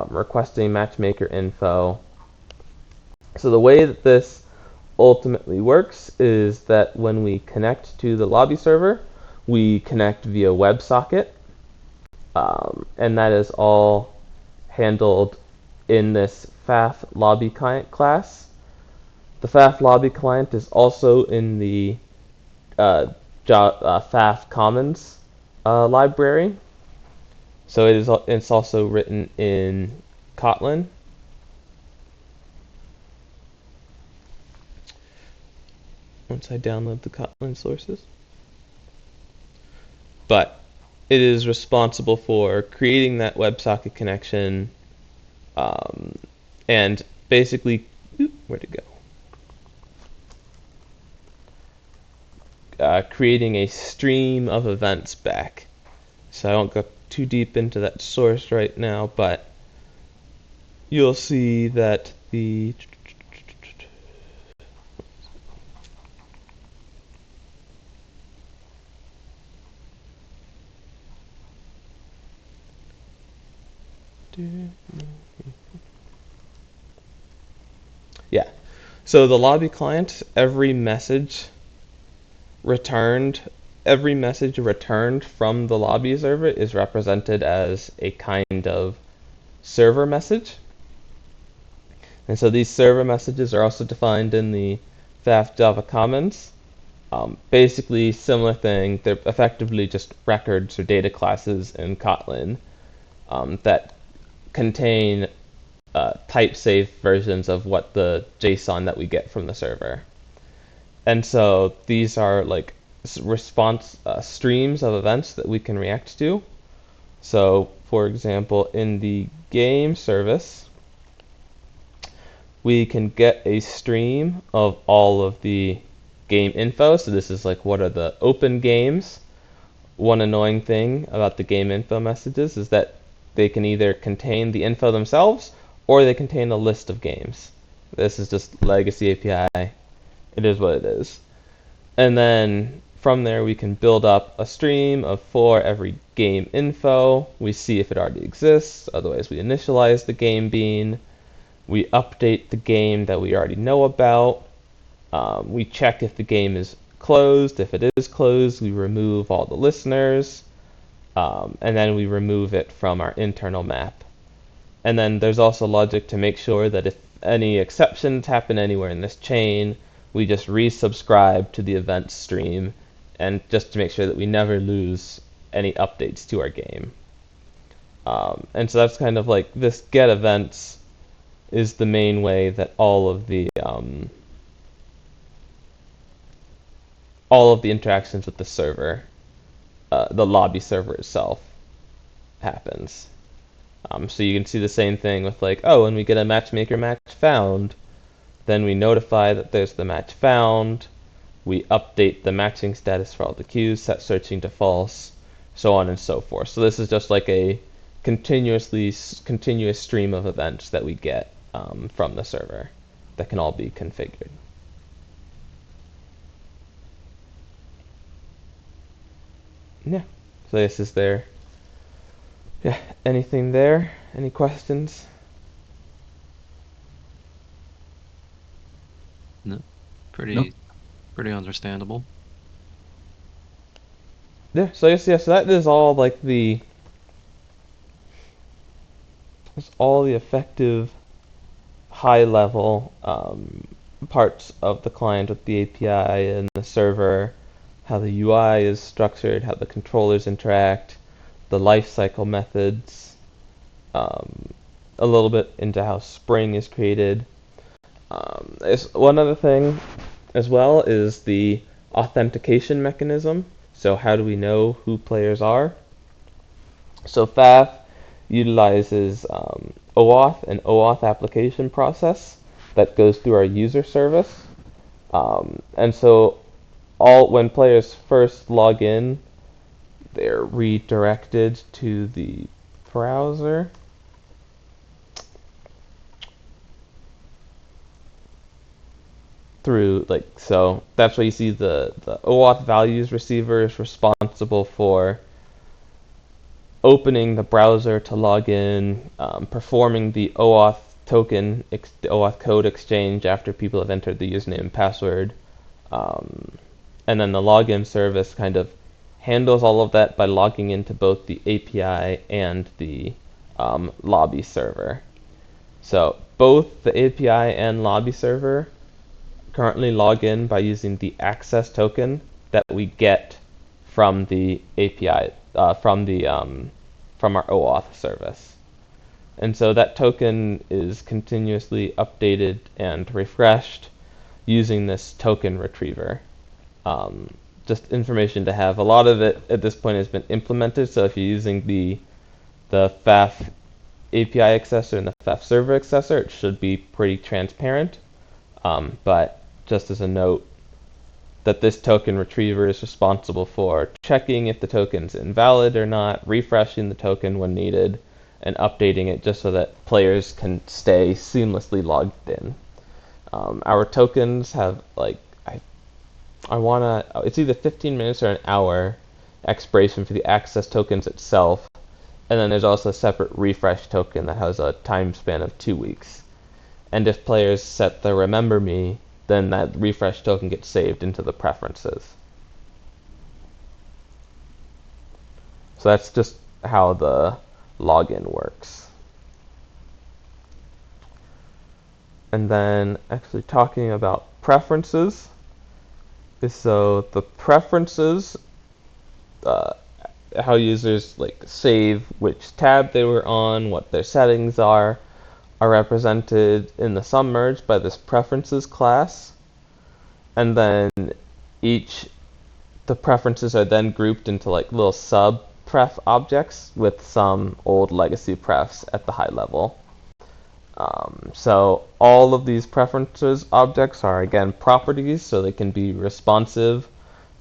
Speaker 1: requesting matchmaker info. So the way that this ultimately works is that when we connect to the lobby server, we connect via WebSocket, and that is all handled in this FAF lobby client class. The FAF lobby client is also in the FAF Commons library. So it's also written in Kotlin. Once I download the Kotlin sources. But it is responsible for creating that WebSocket connection, and basically, where'd it go? Creating a stream of events back. So I won't go too deep into that source right now, but you'll see that the yeah. So the lobby client, returned every message returned from the lobby server is represented as a kind of server message. And so these server messages are also defined in the FAF Java Commons. Basically, similar thing. They're effectively just records or data classes in Kotlin that contain type-safe versions of what the JSON that we get from the server. And so these are like response streams of events that we can react to. So, for example, in the game service, we can get a stream of all of the game info. So this is like, what are the open games? One annoying thing about the game info messages is that they can either contain the info themselves or they contain a list of games. This is just legacy API. It is what it is. And then from there we can build up a stream of for every game info. We see if it already exists. Otherwise we initialize the game bean. We update the game that we already know about. We check if the game is closed. If it is closed, we remove all the listeners. And then we remove it from our internal map. And then there's also logic to make sure that if any exceptions happen anywhere in this chain, we just resubscribe to the event stream, and just to make sure that we never lose any updates to our game. And so that's kind of like this get events is the main way that all of the interactions with the server, the lobby server itself, happens. So you can see the same thing with like, oh, when we get a matchmaker match found, then we notify that there's the match found. We update the matching status for all the queues, set searching to false, so on and so forth. So this is just like a continuous stream of events that we get from the server that can all be configured. Yeah, so this is there. Yeah, anything there? Any questions?
Speaker 2: No, pretty
Speaker 3: No.
Speaker 2: pretty understandable.
Speaker 1: Yeah, so I guess, yeah, so that is all like that's all the effective high level parts of the client with the API and the server, how the UI is structured, how the controllers interact, the lifecycle methods, a little bit into how Spring is created. One other thing as well is the authentication mechanism. So how do we know who players are? So FAF utilizes OAuth and OAuth application process that goes through our user service. And so when players first log in, they're redirected to the browser. Through so that's why you see the OAuth values receiver is responsible for opening the browser to log in, performing the OAuth the OAuth code exchange after people have entered the username and password, and then the login service kind of handles all of that by logging into both the API and the lobby server. So both the API and lobby server currently log in by using the access token that we get from the API, from our OAuth service. And so that token is continuously updated and refreshed using this token retriever. Just information to have. A lot of it at this point has been implemented, so if you're using the FAF API accessor and the FAF server accessor, it should be pretty transparent. But just as a note, that this token retriever is responsible for checking if the token's invalid or not, refreshing the token when needed, and updating it just so that players can stay seamlessly logged in. Our tokens have it's either 15 minutes or an hour expiration for the access tokens itself, and then there's also a separate refresh token that has a time span of 2 weeks. And if players set the remember me, then that refresh token gets saved into the preferences. So that's just how the login works. And then actually talking about preferences, so the preferences, how users save which tab they were on, what their settings are represented in the submerge by this preferences class. And then the preferences are then grouped into little sub pref objects with some old legacy prefs at the high level. So all of these preferences objects are again properties, so they can be responsive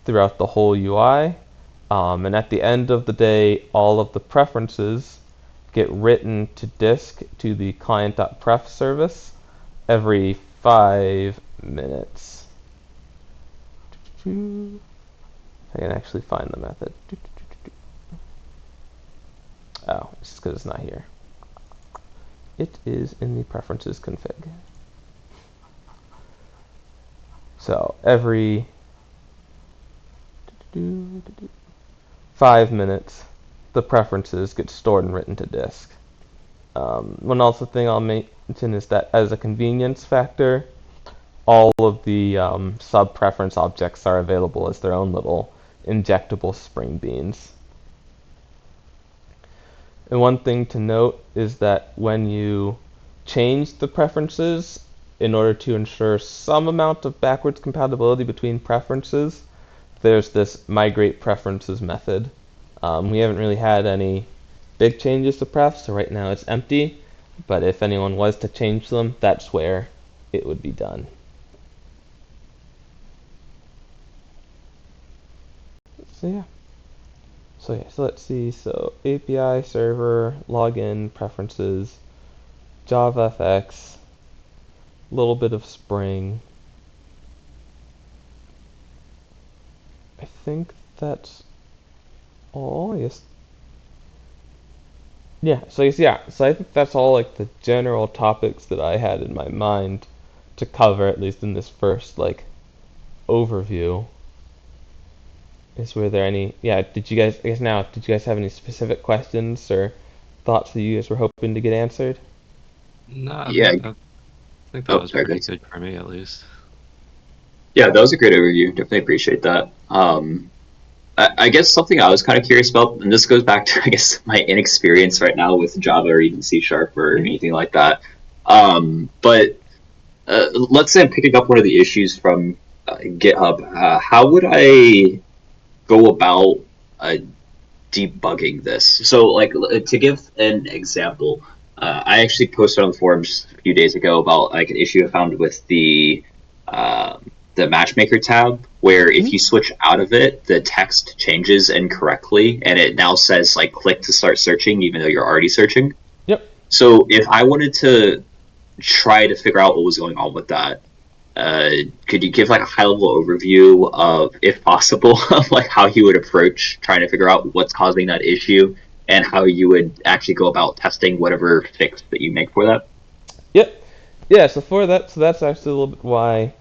Speaker 1: throughout the whole UI. And at the end of the day, all of the preferences get written to disk to the client.pref service every 5 minutes. I can actually find the method. Oh, it's just because it's not here. It is in the preferences config. So every 5 minutes, the preferences get stored and written to disk. One also thing I'll mention is that as a convenience factor, all of the sub-preference objects are available as their own little injectable spring beans. And one thing to note is that when you change the preferences, in order to ensure some amount of backwards compatibility between preferences, there's this migrate preferences method. We haven't really had any big changes to pref, so right now it's empty, but if anyone was to change them, that's where it would be done. So let's see. So API server, login, preferences, JavaFX, a little bit of Spring. I think that's all. So I think that's all the general topics that I had in my mind to cover, at least in this first overview. Were there any? Did you guys have any specific questions or thoughts that you guys were hoping to get answered?
Speaker 2: No, I
Speaker 3: Yeah.
Speaker 2: think that was
Speaker 3: sorry,
Speaker 2: pretty
Speaker 3: guys.
Speaker 2: good for me, at least.
Speaker 3: Yeah, that was a great overview. Definitely appreciate that. I guess something I was kind of curious about, and this goes back to, I guess, my inexperience right now with Java or even C# or anything like that. But let's say I'm picking up one of the issues from GitHub. How would I go about debugging this? So, to give an example, I actually posted on the forums a few days ago about an issue I found with the matchmaker tab, where if you switch out of it, the text changes incorrectly, and it now says click to start searching, even though you're already searching.
Speaker 1: Yep.
Speaker 3: So if I wanted to try to figure out what was going on with that, could you give a high-level overview of, if possible, of how you would approach trying to figure out what's causing that issue and how you would actually go about testing whatever fix that you make for that?
Speaker 1: Yep. Yeah. So that's actually a little bit why.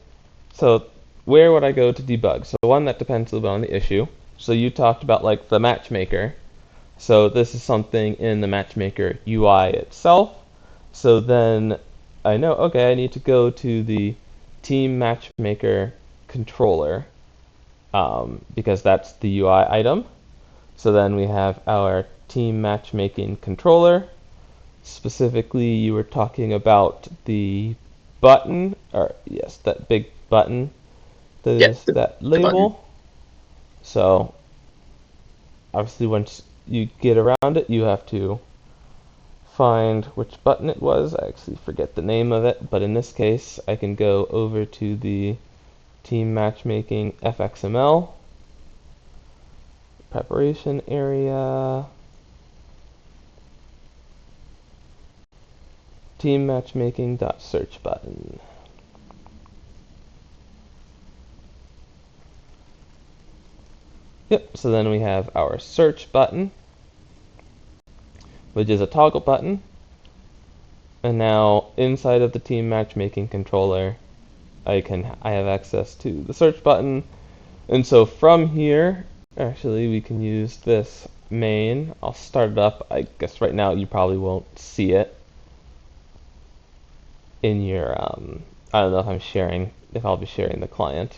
Speaker 1: So where would I go to debug? So one, that depends a little bit on the issue. So you talked about the matchmaker. So this is something in the matchmaker UI itself. So then I know, okay, I need to go to the team matchmaker controller because that's the UI item. So then we have our team matchmaking controller. Specifically, you were talking about the button, or yes, that big button that is that label. So obviously once you get around it, you have to find which button it was. I actually forget the name of it, but in this case I can go over to the team matchmaking fxml, preparation area, team matchmaking.search button. Yep, so then we have our search button, which is a toggle button. And now inside of the team matchmaking controller, I have access to the search button. And so from here, actually we can use this main. I'll start it up. I guess right now you probably won't see it in your I don't know if I'll be sharing the client.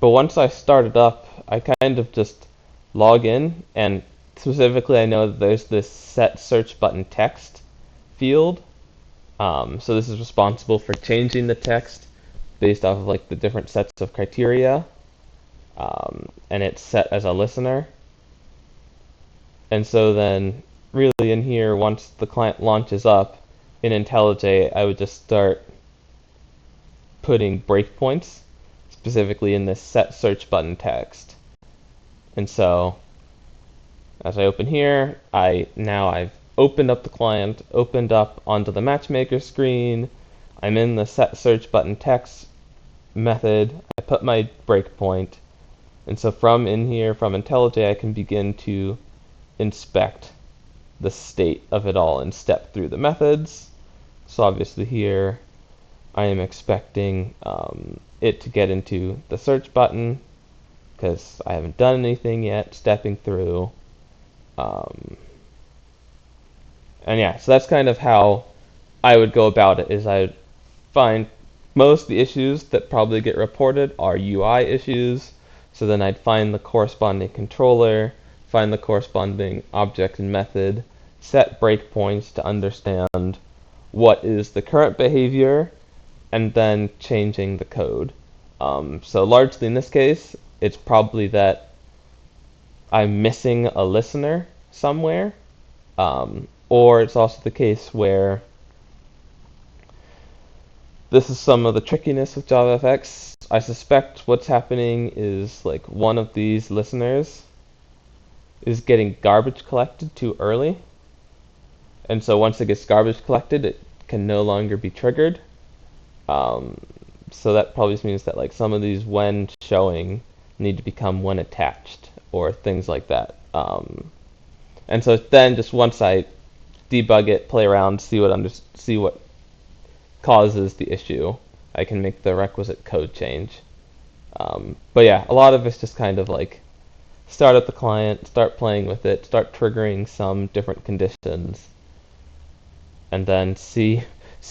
Speaker 1: But once I start it up, I kind of just log in, and specifically I know that there's this set search button text field. So this is responsible for changing the text based off of like the different sets of criteria, and it's set as a listener. And so then really in here, once the client launches up in IntelliJ, I would just start putting breakpoints specifically in this set search button text. And so as I open here, I've opened up the client, opened up onto the matchmaker screen. I'm in the set search button text method. I put my breakpoint. And so from in here, from IntelliJ, I can begin to inspect the state of it all and step through the methods. So obviously here, I am expecting it to get into the search button because I haven't done anything yet, stepping through. And yeah, so that's kind of how I would go about it, is I would find most of the issues that probably get reported are UI issues. So then I'd find the corresponding controller, find the corresponding object and method, set breakpoints to understand what is the current behavior, and then changing the code. So largely in this case, it's probably that I'm missing a listener somewhere, or it's also the case where this is some of the trickiness with JavaFX. I suspect what's happening is like one of these listeners is getting garbage collected too early. And so once it gets garbage collected, it can no longer be triggered. So that probably means that like some of these when showing need to become when attached or things like that. And so then just once I debug it, play around, see what causes the issue, I can make the requisite code change. But yeah, a lot of it's just kind of like start up the client, start playing with it, start triggering some different conditions, and then see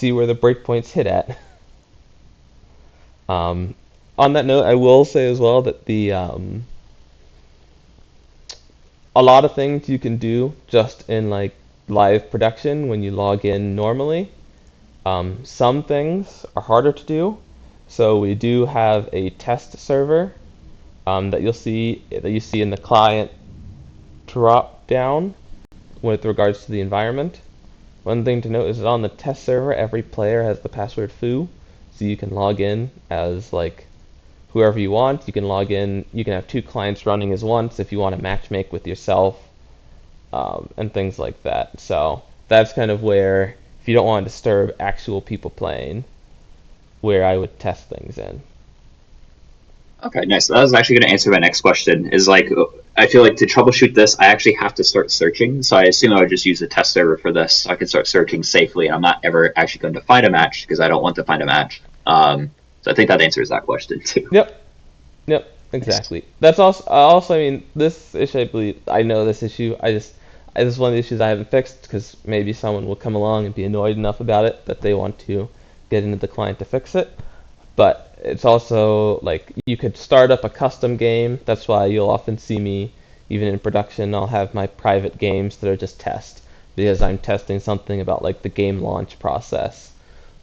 Speaker 1: where the breakpoints hit at. On that note, I will say as well that a lot of things you can do just in like live production when you log in normally. Some things are harder to do. So we do have a test server that you see in the client drop down with regards to the environment. One thing to note is that on the test server, every player has the password foo, so you can log in as like whoever you want. You can log in. You can have two clients running as once if you want to matchmake with yourself, and things like that. So that's kind of where, if you don't want to disturb actual people playing, where I would test things in.
Speaker 3: Okay, nice. That was actually going to answer my next question. Is like, I feel like to troubleshoot this, I actually have to start searching. So I assume I would just use a test server for this. So I can start searching safely. I'm not ever actually going to find a match because I don't want to find a match. So I think that answers that question too.
Speaker 1: Yep, exactly. That's also, I mean, this issue, I believe, I know this issue. This is one of the issues I haven't fixed because maybe someone will come along and be annoyed enough about it that they want to get into the client to fix it. But it's also like you could start up a custom game. That's why you'll often see me, even in production, I'll have my private games that are just test, because I'm testing something about like the game launch process,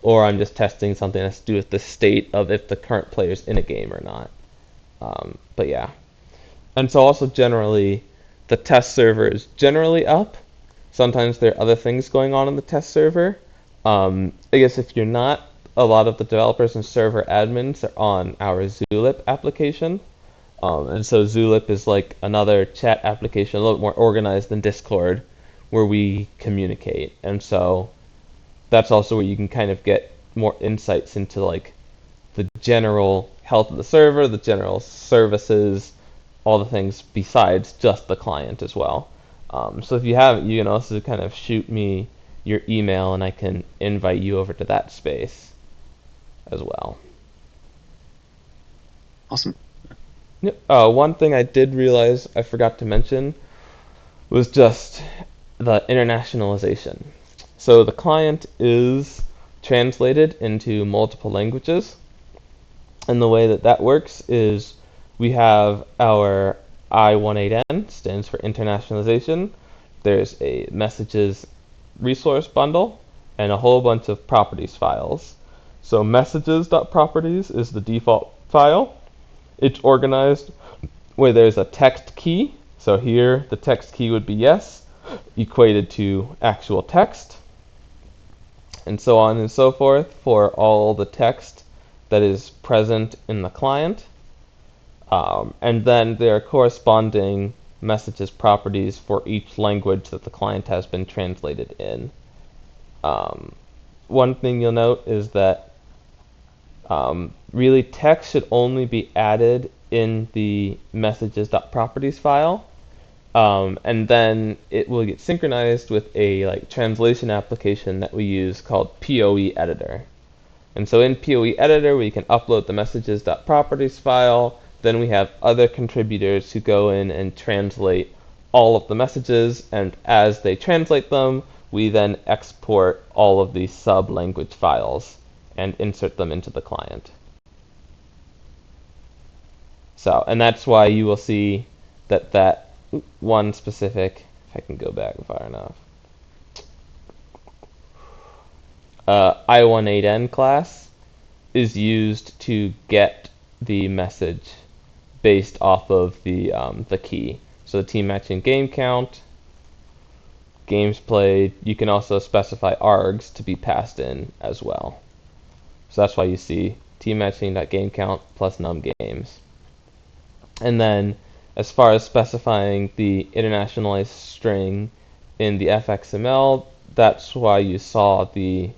Speaker 1: or I'm just testing something that's to do with the state of if the current player's in a game or not. But yeah. And so also generally, the test server is generally up. Sometimes there are other things going on in the test server. I guess if you're not a lot of the developers and server admins are on our Zulip application. And so Zulip is like another chat application, a little more organized than Discord, where we communicate. And so that's also where you can kind of get more insights into like the general health of the server, the general services, all the things besides just the client as well. So if you have, you can also kind of shoot me your email and I can invite you over to that space as well.
Speaker 3: Awesome.
Speaker 1: Yep. One thing I did realize I forgot to mention was just the internationalization. So the client is translated into multiple languages, and the way that that works is we have our I18N, stands for internationalization. There's a messages resource bundle and a whole bunch of properties files. So messages.properties is the default file. It's organized where there's a text key. So here the text key would be yes, equated to actual text, and so on and so forth for all the text that is present in the client. And then there are corresponding messages properties for each language that the client has been translated in. One thing you'll note is that really text should only be added in the messages.properties file, and then it will get synchronized with a like translation application that we use called POE editor. And so in POE editor we can upload the messages.properties file. Then we have other contributors who go in and translate all of the messages, and as they translate them, we then export all of these sub-language files and insert them into the client. So, and that's why you will see that one specific, if I can go back far enough, I18N class is used to get the message based off of the key. So the team matching game count, games played. You can also specify args to be passed in as well. So that's why you see team matching.game count plus num games. And then as far as specifying the internationalized string in the fxml, that's why you saw the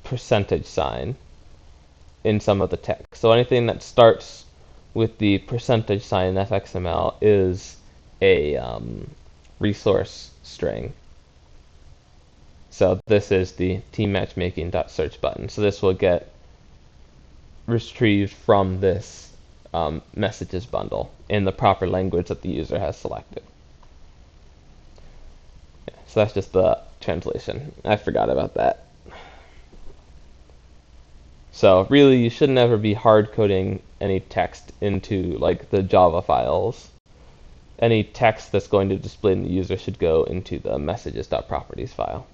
Speaker 1: percentage sign in some of the text. So anything that starts with the percentage sign in fxml is a resource string. So this is the team matchmaking.search button. So this will get retrieved from this messages bundle in the proper language that the user has selected. Yeah, so that's just the translation. I forgot about that. So really, you should never be hard coding any text into like the Java files. Any text that's going to display in the user should go into the messages.properties file.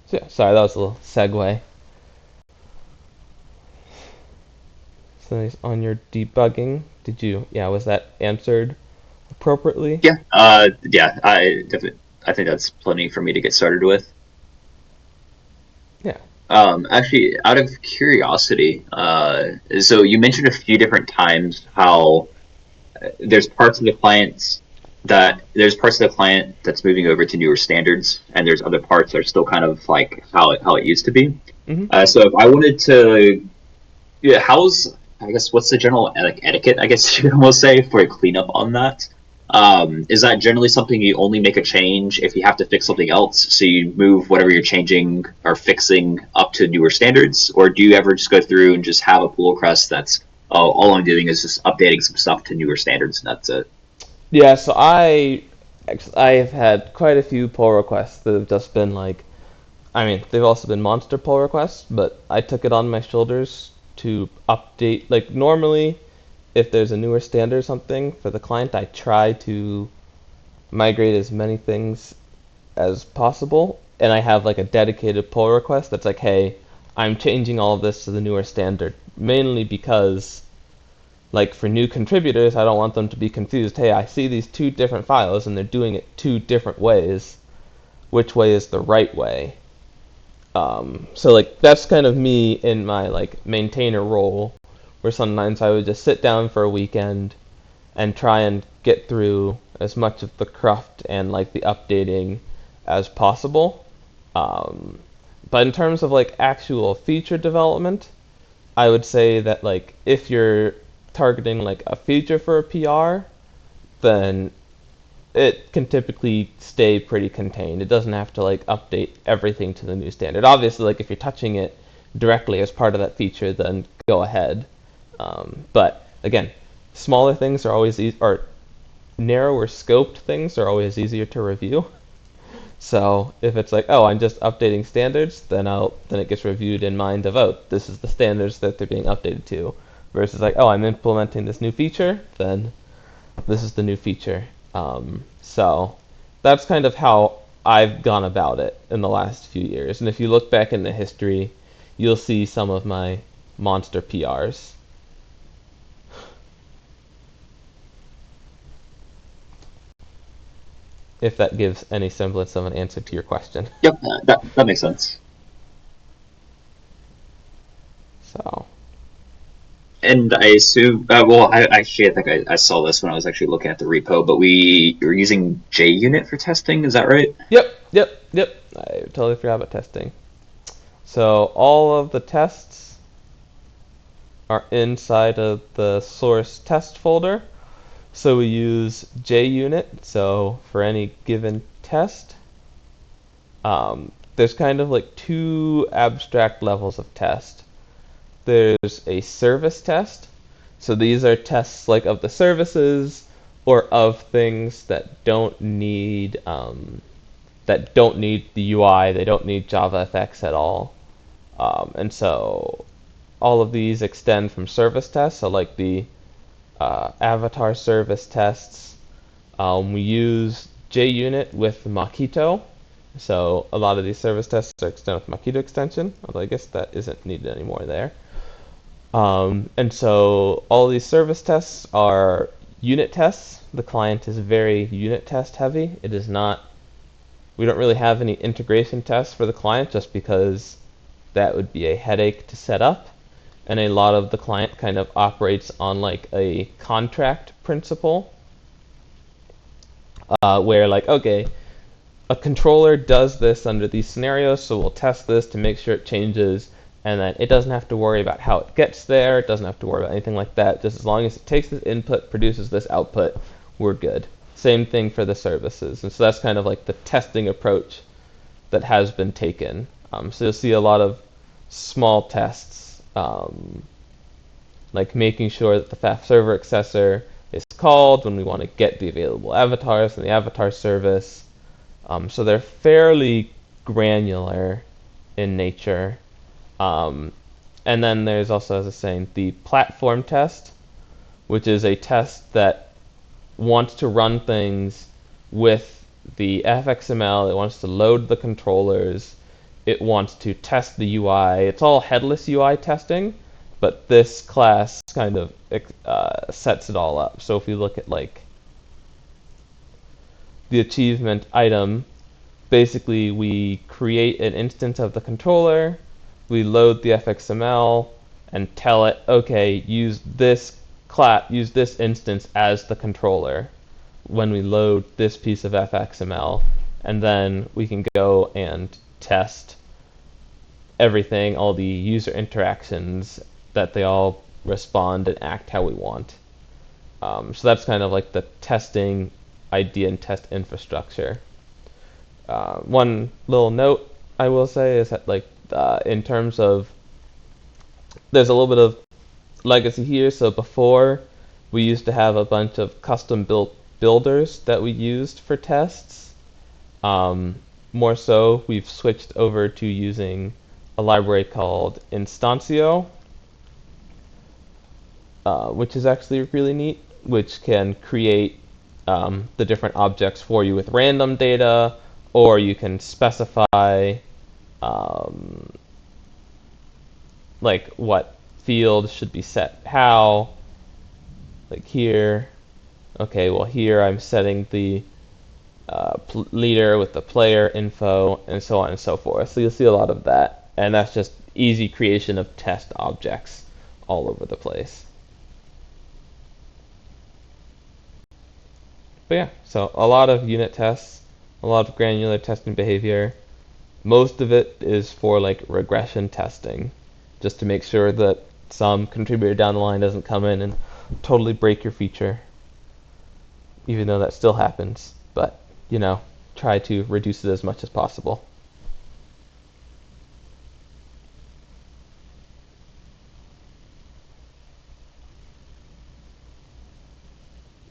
Speaker 1: So yeah, sorry, that was a little segue. So on your debugging, was that answered appropriately?
Speaker 3: Yeah, I think that's plenty for me to get started with.
Speaker 1: Yeah.
Speaker 3: Actually, out of curiosity, so you mentioned a few different times how there's parts of the client that's moving over to newer standards, and there's other parts that are still kind of like how it used to be.
Speaker 1: Mm-hmm.
Speaker 3: So if I wanted to, what's the general etiquette, I guess you could almost say, for a cleanup on that? Is that generally something you only make a change if you have to fix something else, so you move whatever you're changing or fixing up to newer standards, or do you ever just go through and just have a pull request that's all I'm doing is just updating some stuff to newer standards and that's it?
Speaker 1: Yeah, so I have had quite a few pull requests that have just been like, they've also been monster pull requests, but I took it on my shoulders to update. Like normally, if there's a newer standard or something for the client, I try to migrate as many things as possible, and I have like a dedicated pull request that's like, hey, I'm changing all of this to the newer standard, mainly because Like for new contributors, I don't want them to be confused. Hey, I see these two different files and they're doing it two different ways. Which way is the right way? So like that's kind of me in my like maintainer role, where sometimes I would just sit down for a weekend and try and get through as much of the cruft and like the updating as possible. Um, but in terms of like actual feature development, I would say that like if you're targeting like a feature for a PR, then it can typically stay pretty contained. It doesn't have to like update everything to the new standard. Obviously, like if you're touching it directly as part of that feature, then go ahead. But again, smaller things are always or narrower scoped things are always easier to review. So if it's like, oh, I'm just updating standards, then it gets reviewed in mind of, oh, this is the standards that they're being updated to, versus like, oh, I'm implementing this new feature, then this is the new feature. So that's kind of how I've gone about it in the last few years. And if you look back in the history, you'll see some of my monster PRs. If that gives any semblance of an answer to your question.
Speaker 3: Yep, that makes sense.
Speaker 1: So.
Speaker 3: And I assume, well, I think I saw this when I was actually looking at the repo, but we were using JUnit for testing, is that right?
Speaker 1: Yep. I totally forgot about testing. So all of the tests are inside of the source test folder. So we use JUnit. So for any given test, there's kind of like two abstract levels of test. There's a service test. So these are tests like of the services or of things that don't need the UI. They don't need JavaFX at all. And so all of these extend from service tests. So like the avatar service tests, we use JUnit with Makito. So a lot of these service tests are extended with Makito extension, although I guess that isn't needed anymore there. And so all these service tests are unit tests. The client is very unit test heavy. It is not, we don't really have any integration tests for the client just because that would be a headache to set up. And a lot of the client kind of operates on like a contract principle, where like, okay, a controller does this under these scenarios, so we'll test this to make sure it changes, and then it doesn't have to worry about how it gets there, it doesn't have to worry about anything like that, just as long as it takes this input, produces this output, we're good. Same thing for the services, and so that's kind of like the testing approach that has been taken. So you'll see a lot of small tests, like making sure that the FAF server accessor is called when we want to get the available avatars in the avatar service. So they're fairly granular in nature. And then there's also, as I was saying, the platform test, which is a test that wants to run things with the FXML. It wants to load the controllers. It wants to test the UI. It's all headless UI testing, but this class kind of sets it all up. So if you look at like the achievement item, basically we create an instance of the controller, we load the FXML, and tell it, okay, use this instance as the controller when we load this piece of FXML, and then we can go and test everything, all the user interactions, that they all respond and act how we want. So that's kind of like the testing idea and test infrastructure. One little note I will say is that like in terms of, there's a little bit of legacy here. So before, we used to have a bunch of custom built builders that we used for tests. More so, we've switched over to using a library called Instancio, which is actually really neat, which can create the different objects for you with random data, or you can specify like what field should be set how, like here, okay, well here I'm setting the leader with the player info and so on and so forth. So you'll see a lot of that, and that's just easy creation of test objects all over the place. But yeah, so a lot of unit tests, a lot of granular testing behavior. Most of it is for like regression testing, just to make sure that some contributor down the line doesn't come in and totally break your feature, even though that still happens. But, try to reduce it as much as possible.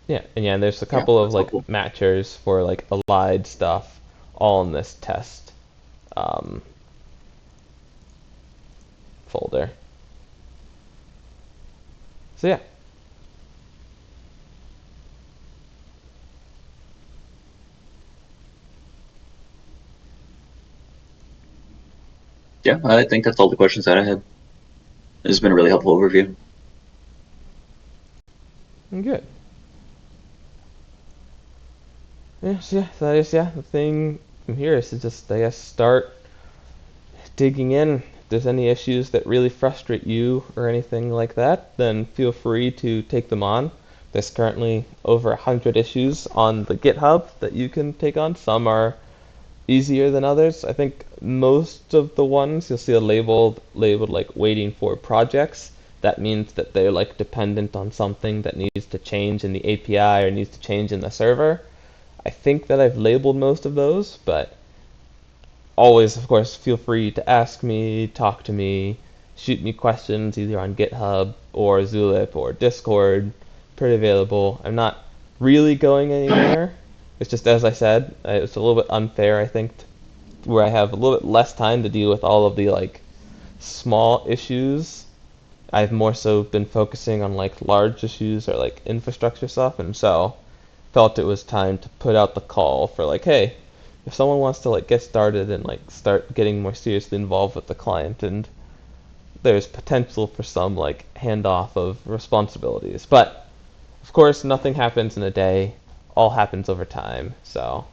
Speaker 1: Yeah, and there's a couple of
Speaker 3: that's
Speaker 1: like
Speaker 3: helpful.
Speaker 1: matchers for like allied stuff, all in this test um, folder. So yeah.
Speaker 3: Yeah, I think that's all the questions that I had. This has been a really helpful overview.
Speaker 1: Good. Yeah, so that is the thing from here is to just I guess start digging in. If there's any issues that really frustrate you or anything like that, then feel free to take them on. There's currently over 100 issues on the GitHub that you can take on. Some are easier than others. I think most of the ones you'll see a labeled like waiting for projects. That means that they're like dependent on something that needs to change in the API or needs to change in the server. I think that I've labeled most of those, but always, of course, feel free to ask me, talk to me, shoot me questions either on GitHub or Zulip or Discord. Pretty available. I'm not really going anywhere. It's just, as I said, it's a little bit unfair, I think, where I have a little bit less time to deal with all of the like small issues. I've more so been focusing on like large issues or like infrastructure stuff, and so felt it was time to put out the call for like, hey, if someone wants to like get started and like start getting more seriously involved with the client, and there's potential for some like handoff of responsibilities. But of course, nothing happens in a day. All happens over time. So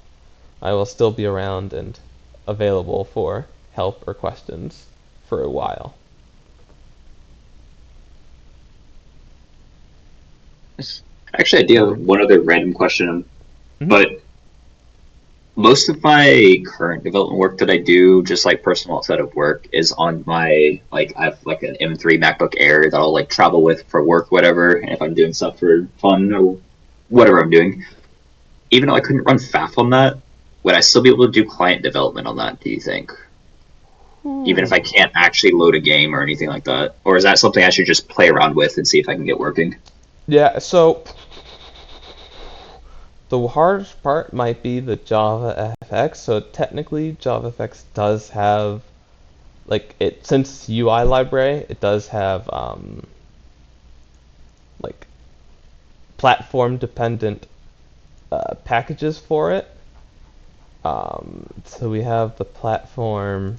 Speaker 1: I will still be around and available for help or questions for a while.
Speaker 3: Actually, I do have one other random question,
Speaker 1: Mhm.
Speaker 3: but most of my current development work that I do, just like personal outside of work, is on my I have like an M3 MacBook Air that I'll like travel with for work, whatever. And if I'm doing stuff for fun or whatever I'm doing, even though I couldn't run FAF on that, would I still be able to do client development on that? Do you think? Even if I can't actually load a game or anything like that, or is that something I should just play around with and see if I can get working?
Speaker 1: Yeah, so the hardest part might be the Java FX. So technically, Java FX does have like it since UI library, it does have like platform dependent packages for it. So we have the platform.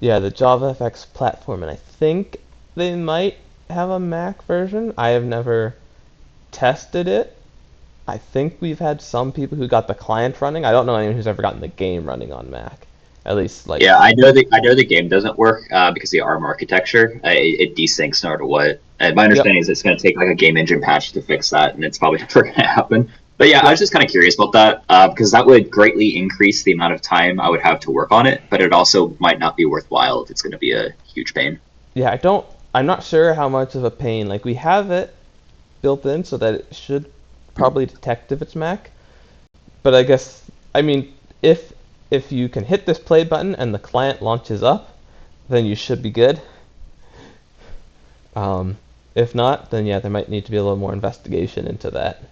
Speaker 1: Yeah, the JavaFX platform, and I think they might have a Mac version. I have never tested it. I think we've had some people who got the client running. I don't know anyone who's ever gotten the game running on Mac. At least, like,
Speaker 3: Yeah, I know the game doesn't work because the ARM architecture it desyncs no matter what. And my
Speaker 1: yep,
Speaker 3: understanding is it's going to take like a game engine patch to fix that, and it's probably never going to happen. But yeah, I was
Speaker 1: yep.
Speaker 3: just kind of curious about that because that would greatly increase the amount of time I would have to work on it, but it also might not be worthwhile if it's going to be a huge pain.
Speaker 1: Yeah, I'm not sure how much of a pain. Like, we have it built in so that it should probably detect if it's Mac. But I guess, I mean, if if you can hit this play button and the client launches up, then you should be good. Um, if not, then yeah, there might need to be a little more investigation into that.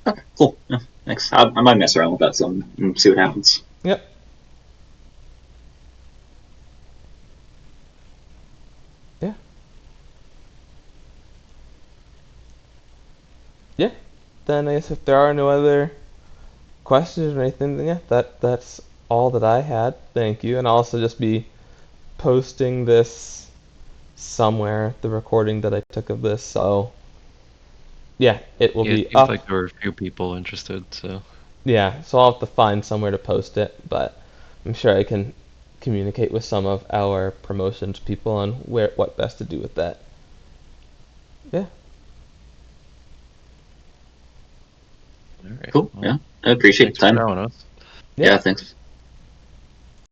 Speaker 3: Okay, cool. Yeah, thanks. I might mess around with that some and see what happens.
Speaker 1: Yep. Yeah. Then I guess if there are no other questions or anything, then yeah, that's all that I had. Thank you. And I'll also just be posting this somewhere, the recording that I took of this. So, yeah, it will
Speaker 2: Yeah, it
Speaker 1: be
Speaker 2: seems
Speaker 1: up.
Speaker 2: like there were a few people interested, so
Speaker 1: Yeah, so I'll have to find somewhere to post it, but I'm sure I can communicate with some of our promotions people on what best to do with that. Yeah.
Speaker 2: all right.
Speaker 3: Cool.
Speaker 2: Well,
Speaker 3: Yeah, I appreciate
Speaker 2: thanks
Speaker 3: the
Speaker 2: for
Speaker 3: time.
Speaker 2: showing us.
Speaker 1: Yeah.
Speaker 3: Yeah, thanks.